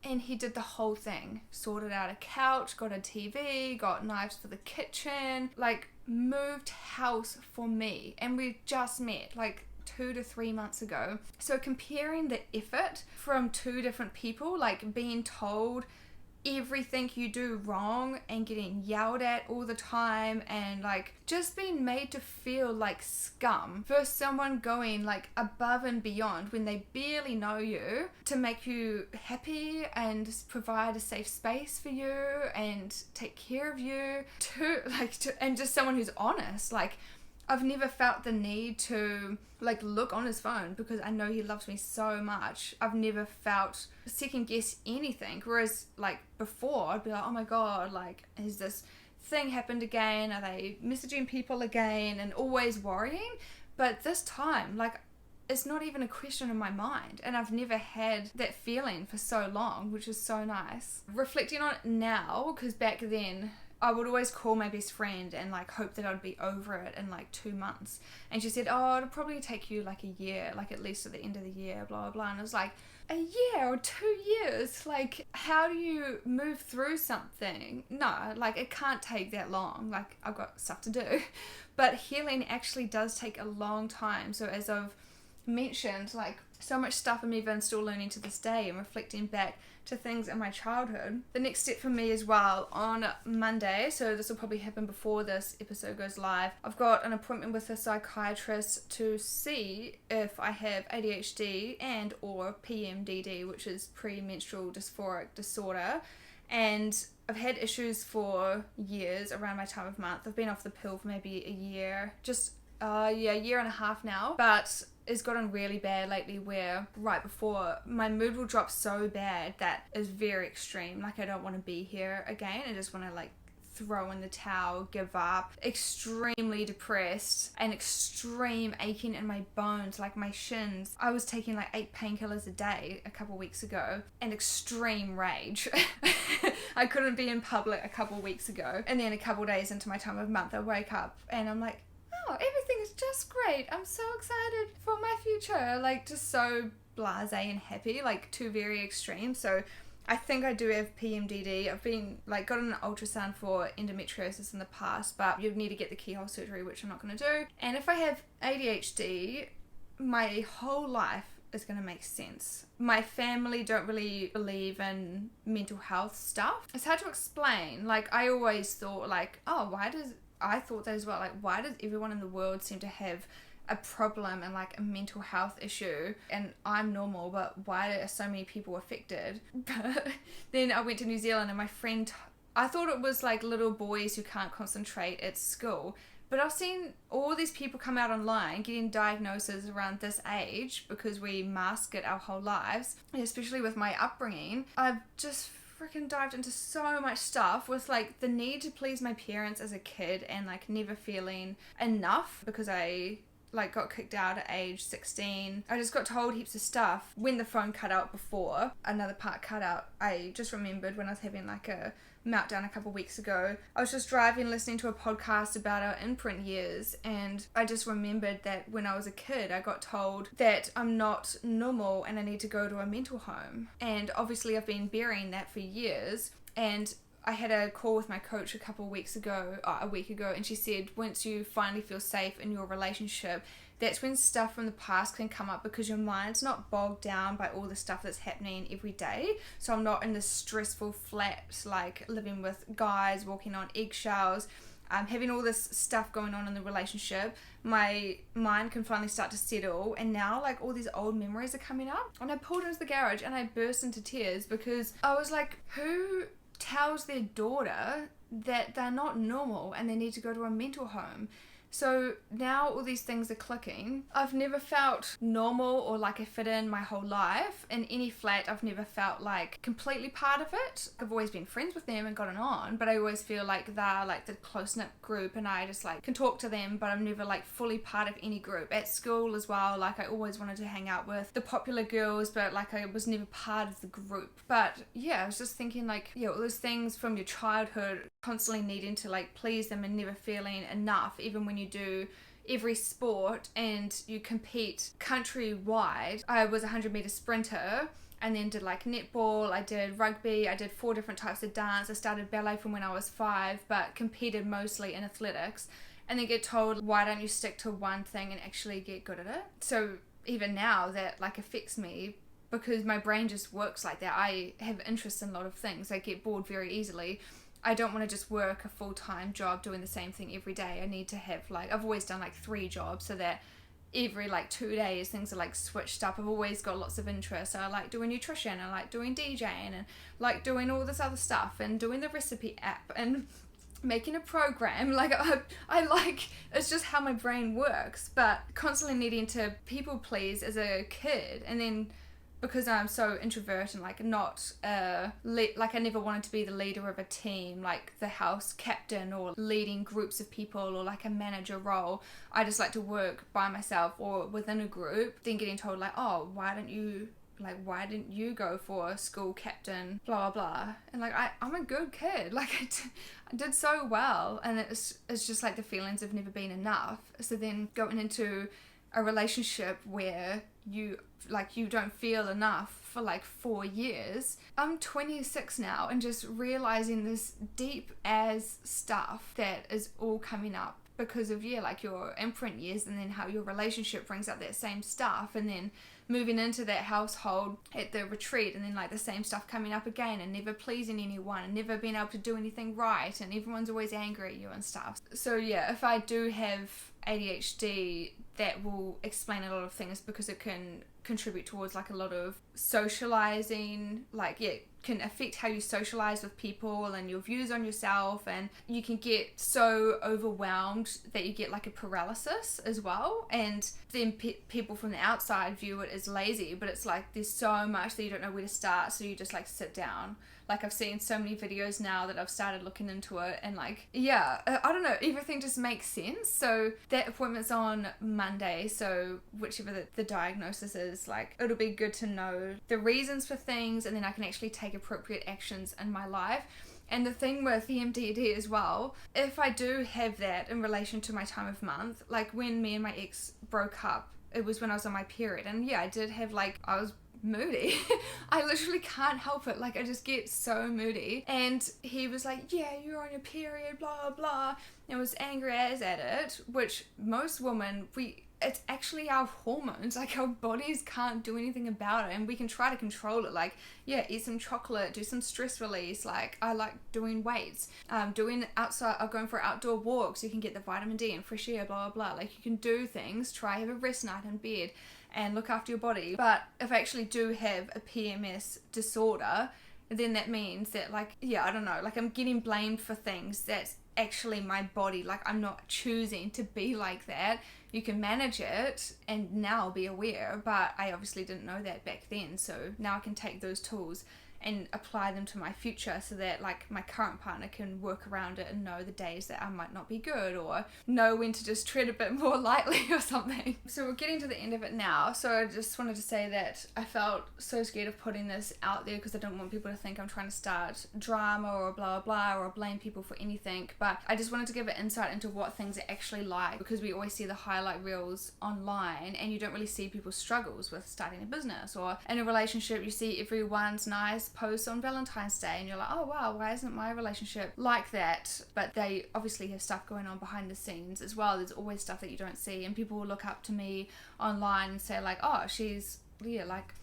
Speaker 1: and he did the whole thing. Sorted out a couch, got a TV, got knives for the kitchen, like moved house for me. And we just met like 2 to 3 months ago. So comparing the effort from two different people, like being told everything you do wrong and getting yelled at all the time, and like just being made to feel like scum, versus someone going like above and beyond when they barely know you to make you happy and provide a safe space for you and take care of you, and just someone who's honest. Like I've never felt the need to like look on his phone because I know he loves me so much. I've never felt second guess anything. Whereas like before, I'd be like, oh my God, like has this thing happened again? Are they messaging people again? And always worrying. But this time, like it's not even a question in my mind. And I've never had that feeling for so long, which is so nice. Reflecting on it now, because back then, I would always call my best friend and like hope that I'd be over it in like 2 months. And she said, oh, it'll probably take you like a year, like at least at the end of the year, blah, blah, blah. And I was like, a year or 2 years? Like, how do you move through something? No, like it can't take that long. Like I've got stuff to do. But healing actually does take a long time. So as I've mentioned, like so much stuff I'm even still learning to this day and reflecting back to things in my childhood. The next step for me as well, on Monday, so this will probably happen before this episode goes live, I've got an appointment with a psychiatrist to see if I have ADHD and or PMDD, which is premenstrual dysphoric disorder. And I've had issues for years around my time of month. I've been off the pill for maybe a year, a year and a half now, but it's gotten really bad lately where right before my mood will drop so bad that is very extreme. Like I don't want to be here again. I just want to like throw in the towel, give up, extremely depressed, and extreme aching in my bones, like my shins. I was taking like 8 painkillers a day a couple weeks ago, and extreme rage. I couldn't be in public a couple weeks ago, and then a couple days into my time of month I wake up and I'm like, oh, everything is just great. I'm so excited for my future. Like just so blasé and happy, like two very extreme. So I think I do have PMDD. I've been like got an ultrasound for endometriosis in the past, but you'd need to get the keyhole surgery, which I'm not going to do. And if I have ADHD, my whole life is going to make sense. My family don't really believe in mental health stuff. It's hard to explain. Like, I always thought, like, I thought that as well. Like, why does everyone in the world seem to have a problem and like a mental health issue, and I'm normal, but why are so many people affected? But then I went to New Zealand, and my friend, I thought it was like little boys who can't concentrate at school, but I've seen all these people come out online getting diagnoses around this age because we mask it our whole lives, and especially with my upbringing. I've just freaking dived into so much stuff with like the need to please my parents as a kid, and like never feeling enough because I like got kicked out at age 16. I just got told heaps of stuff. When the phone cut out before, another part cut out, I just remembered when I was having like a meltdown a couple weeks ago. I was just driving listening to a podcast about our imprint years, and I just remembered that when I was a kid I got told that I'm not normal and I need to go to a mental home. And obviously I've been burying that for years, and I had a call with my coach a week ago, and she said once you finally feel safe in your relationship, that's when stuff from the past can come up, because your mind's not bogged down by all the stuff that's happening every day. So I'm not in this stressful flat, like living with guys, walking on eggshells, having all this stuff going on in the relationship. My mind can finally start to settle, and now like all these old memories are coming up. And I pulled into the garage and I burst into tears because I was like, who tells their daughter that they're not normal and they need to go to a mental home? So now all these things are clicking. I've never felt normal or like I fit in my whole life. In any flat, I've never felt like completely part of it. I've always been friends with them and gotten on, but I always feel like they're like the close-knit group, and I just like can talk to them, but I'm never like fully part of any group. At school as well, like I always wanted to hang out with the popular girls, but like I was never part of the group. But yeah, I was just thinking like, yeah, all those things from your childhood, constantly needing to like please them and never feeling enough, even when you do every sport and you compete countrywide. I was a 100-meter sprinter, and then did like netball, I did rugby, I did 4 different types of dance. I started ballet from when I was 5, but competed mostly in athletics, and then get told, why don't you stick to one thing and actually get good at it? So even now that like affects me, because my brain just works like that. I have interest in a lot of things. I get bored very easily. I don't want to just work a full-time job doing the same thing every day. I need to have like, I've always done like 3 jobs, so that every like 2 days things are like switched up. I've always got lots of interest. I like doing nutrition, I like doing DJing, and like doing all this other stuff, and doing the recipe app, and making a program. Like I like, it's just how my brain works. But constantly needing to people please as a kid, and then because I'm so introvert and like not like I never wanted to be the leader of a team, like the house captain or leading groups of people or like a manager role. I just like to work by myself or within a group. Then getting told like, oh, why didn't you go for school captain, blah blah blah. And like I'm a good kid, like I did so well, and it's just like the feelings of never been enough. So then going into a relationship where you don't feel enough for like 4 years. I'm 26 now, and just realizing this deep as stuff that is all coming up because of like your imprint years, and then how your relationship brings up that same stuff, and then moving into that household at the retreat, and then like the same stuff coming up again, and never pleasing anyone, and never being able to do anything right, and everyone's always angry at you and stuff. So yeah, if I do have ADHD, that will explain a lot of things, because it can contribute towards like a lot of socializing, like yeah, can affect how you socialize with people and your views on yourself, and you can get so overwhelmed that you get like a paralysis as well. And then people from the outside view it as lazy, but it's like there's so much that you don't know where to start, so you just like sit down. Like I've seen so many videos now that I've started looking into it, and like, yeah, I don't know, everything just makes sense. So that appointment's on Monday, so whichever the diagnosis is, like it'll be good to know the reasons for things, and then I can actually take appropriate actions in my life. And the thing with PMDD as well, if I do have that in relation to my time of month, like when me and my ex broke up, it was when I was on my period, and yeah, I did have like, I was moody. I literally can't help it, like I just get so moody. And he was like, yeah, you're on your period, blah blah, and was angry as at it, which most women, it's actually our hormones. Like, our bodies can't do anything about it, and we can try to control it. Like, yeah, eat some chocolate, do some stress release. Like, I like doing weights, doing outside, or going for outdoor walks. You can get the vitamin D and fresh air, blah blah blah. Like, you can do things. Try have a rest night in bed and look after your body. But if I actually do have a PMS disorder, then that means that, like, yeah, I don't know, like, I'm getting blamed for things that's actually my body. Like, I'm not choosing to be like that. You can manage it and now be aware, but I obviously didn't know that back then. So now I can take those tools and apply them to my future, so that, like, my current partner can work around it and know the days that I might not be good, or know when to just tread a bit more lightly or something. So we're getting to the end of it now. So I just wanted to say that I felt so scared of putting this out there because I don't want people to think I'm trying to start drama or blah blah, or blame people for anything. But I just wanted to give an insight into what things are actually like, because we always see the highlight reels online and you don't really see people's struggles with starting a business, or in a relationship you see everyone's nice posts on Valentine's Day and you're like, oh wow, why isn't my relationship like that? But they obviously have stuff going on behind the scenes as well. There's always stuff that you don't see, and people will look up to me online and say, like, oh, she's, yeah, like,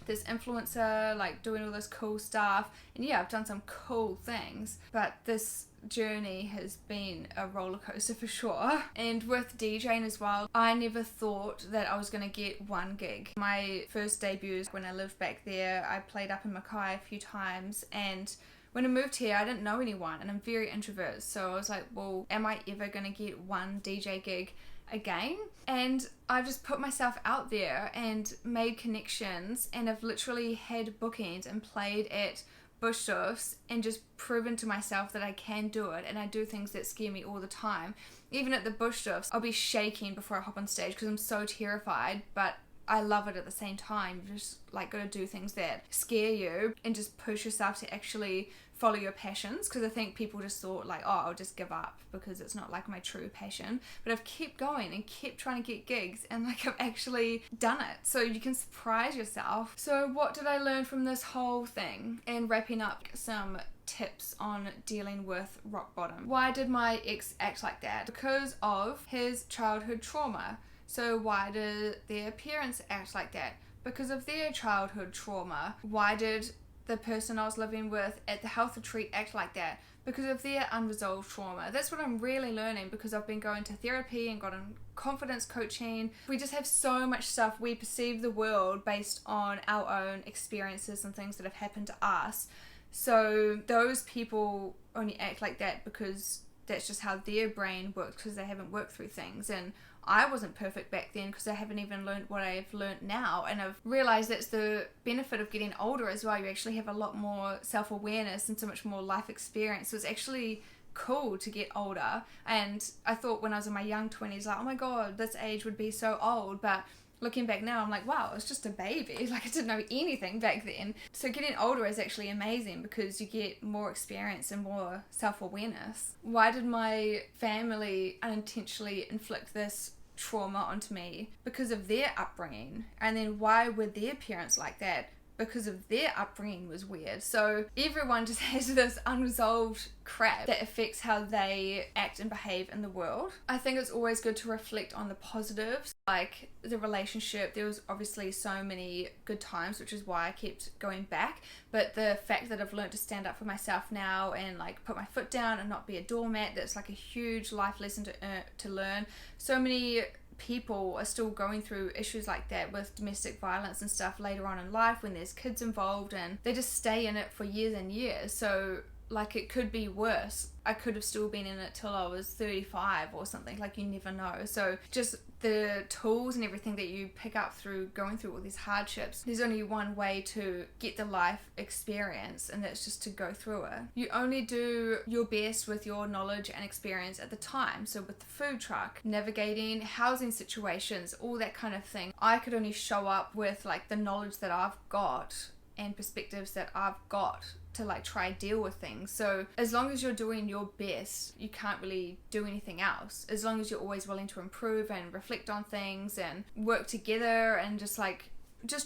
Speaker 1: this influencer, like, doing all this cool stuff. And yeah, I've done some cool things, but this journey has been a roller coaster for sure. And with DJing as well, I never thought that I was going to get one gig. My first debuts when I lived back there, I played up in Mackay a few times, and when I moved here, I didn't know anyone, and I'm very introvert, so I was like, well, am I ever going to get one DJ gig again? And I just put myself out there and made connections, and I've literally had bookings and played at bush stuffs and just proven to myself that I can do it. And I do things that scare me all the time. Even at the bush stuffs, I'll be shaking before I hop on stage because I'm so terrified, but I love it at the same time. You just, like, gotta do things that scare you and just push yourself to actually follow your passions, because I think people just thought, like, oh, I'll just give up because it's not, like, my true passion. But I've kept going and kept trying to get gigs, and, like, I've actually done it. So you can surprise yourself. So what did I learn from this whole thing? And wrapping up, some tips on dealing with rock bottom. Why did my ex act like that? Because of his childhood trauma. So why did their parents act like that? Because of their childhood trauma. Why did the person I was living with at the health retreat act like that? Because of their unresolved trauma. That's what I'm really learning, because I've been going to therapy and gotten confidence coaching. We just have so much stuff. We perceive the world based on our own experiences and things that have happened to us. So those people only act like that because that's just how their brain works, because they haven't worked through things. And I wasn't perfect back then because I haven't even learned what I've learned now. And I've realized that's the benefit of getting older as well. You actually have a lot more self-awareness and so much more life experience. So it's actually cool to get older. And I thought when I was in my young 20s, like, oh my god, this age would be so old. But looking back now, I'm like, wow, I was just a baby. Like, I didn't know anything back then. So getting older is actually amazing because you get more experience and more self-awareness. Why did my family unintentionally inflict this trauma onto me? Because of their upbringing. And then why were their parents like that? Because of their upbringing was weird. So everyone just has this unresolved crap that affects how they act and behave in the world. I think it's always good to reflect on the positives, like the relationship. There was obviously so many good times, which is why I kept going back. But the fact that I've learned to stand up for myself now and, like, put my foot down and not be a doormat, that's like a huge life lesson to learn. So many people are still going through issues like that with domestic violence and stuff later on in life when there's kids involved, and they just stay in it for years and years. So, like, it could be worse. I could have still been in it till I was 35 or something. Like, you never know. So just the tools and everything that you pick up through going through all these hardships, there's only one way to get the life experience, and that's just to go through it. You only do your best with your knowledge and experience at the time. So with the food truck, navigating housing situations, all that kind of thing, I could only show up with, like, the knowledge that I've got and perspectives that I've got to, like, try deal with things. So as long as you're doing your best, you can't really do anything else. As long as you're always willing to improve and reflect on things and work together and just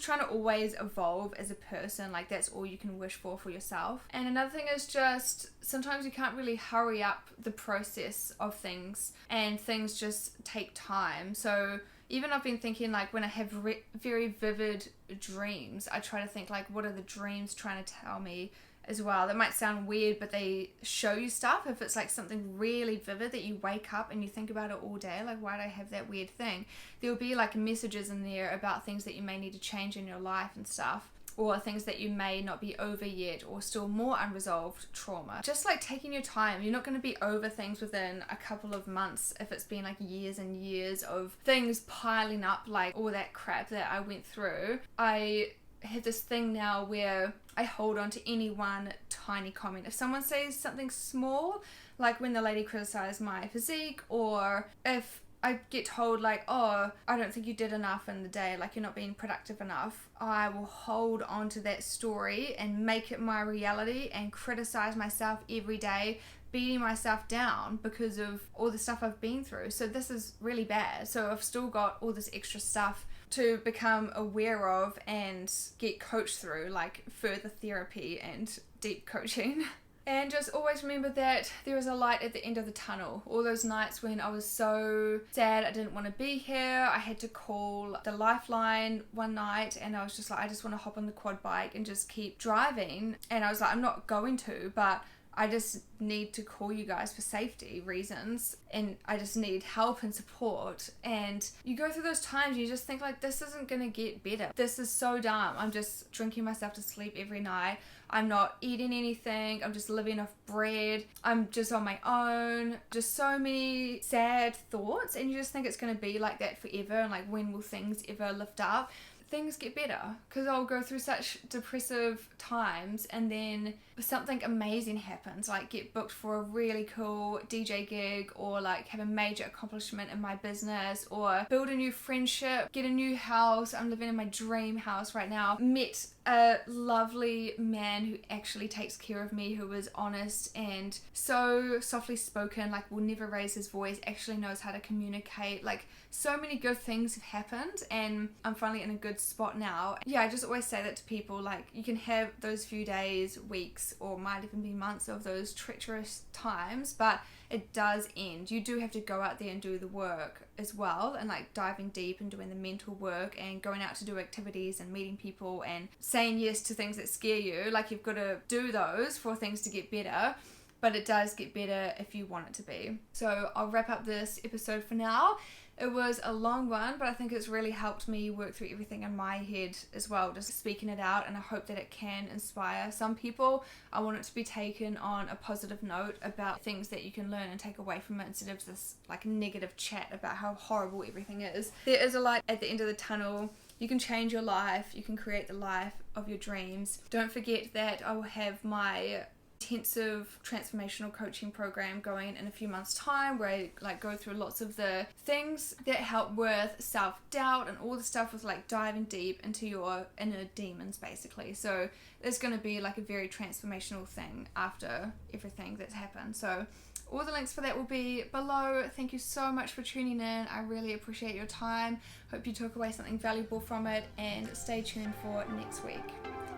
Speaker 1: trying to always evolve as a person, like, that's all you can wish for yourself. And another thing is just sometimes you can't really hurry up the process of things, and things just take time. So even I've been thinking, like, when I have very vivid dreams, I try to think, like, what are the dreams trying to tell me as well? That might sound weird, but they show you stuff. If it's like something really vivid that you wake up and you think about it all day, like, why do I have that weird thing? There'll be like messages in there about things that you may need to change in your life and stuff, or things that you may not be over yet, or still more unresolved trauma. Just like taking your time. You're not going to be over things within a couple of months if it's been like years and years of things piling up, like all that crap that I went through. I have this thing now where I hold on to any one tiny comment. If someone says something small, like when the lady criticized my physique, or if I get told like, oh, I don't think you did enough in the day, like you're not being productive enough, I will hold on to that story and make it my reality and criticize myself every day, beating myself down because of all the stuff I've been through. So this is really bad. So I've still got all this extra stuff to become aware of and get coached through, like further therapy and deep coaching. And just always remember that there is a light at the end of the tunnel. All those nights when I was so sad I didn't want to be here, I had to call the Lifeline one night and I was just like, I just want to hop on the quad bike and just keep driving. And I was like, I'm not going to, but I just need to call you guys for safety reasons, and I just need help and support. And you go through those times, you just think like, this isn't gonna get better. This is so dumb. I'm just drinking myself to sleep every night. I'm not eating anything. I'm just living off bread. I'm just on my own. Just so many sad thoughts, and you just think it's gonna be like that forever, and like, when will things ever lift up? Things get better, because I'll go through such depressive times and then something amazing happens, like get booked for a really cool DJ gig, or like have a major accomplishment in my business, or build a new friendship, get a new house. I'm living in my dream house right now. Met a lovely man who actually takes care of me, who is honest and so softly spoken, like will never raise his voice, actually knows how to communicate. Like, so many good things have happened and I'm finally in a good spot now. Yeah, I just always say that to people, like, you can have those few days, weeks, or might even be months of those treacherous times, but it does end. You do have to go out there and do the work as well, and like diving deep and doing the mental work and going out to do activities and meeting people and saying yes to things that scare you. Like, you've got to do those for things to get better, but it does get better if you want it to be. So I'll wrap up this episode for now. It was a long one, but I think it's really helped me work through everything in my head as well, just speaking it out, and I hope that it can inspire some people. I want it to be taken on a positive note about things that you can learn and take away from it, instead of this like negative chat about how horrible everything is. There is a light at the end of the tunnel. You can change your life. You can create the life of your dreams. Don't forget that I will have my intensive transformational coaching program going in a few months' time, where I like go through lots of the things that help with self-doubt and all the stuff with like diving deep into your inner demons, basically. So it's going to be like a very transformational thing after everything that's happened. So all the links for that will be below. Thank you so much for tuning in. I really appreciate your time. Hope you took away something valuable from it, and stay tuned for next week.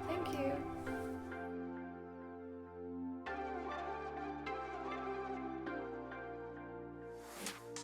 Speaker 1: Thank you.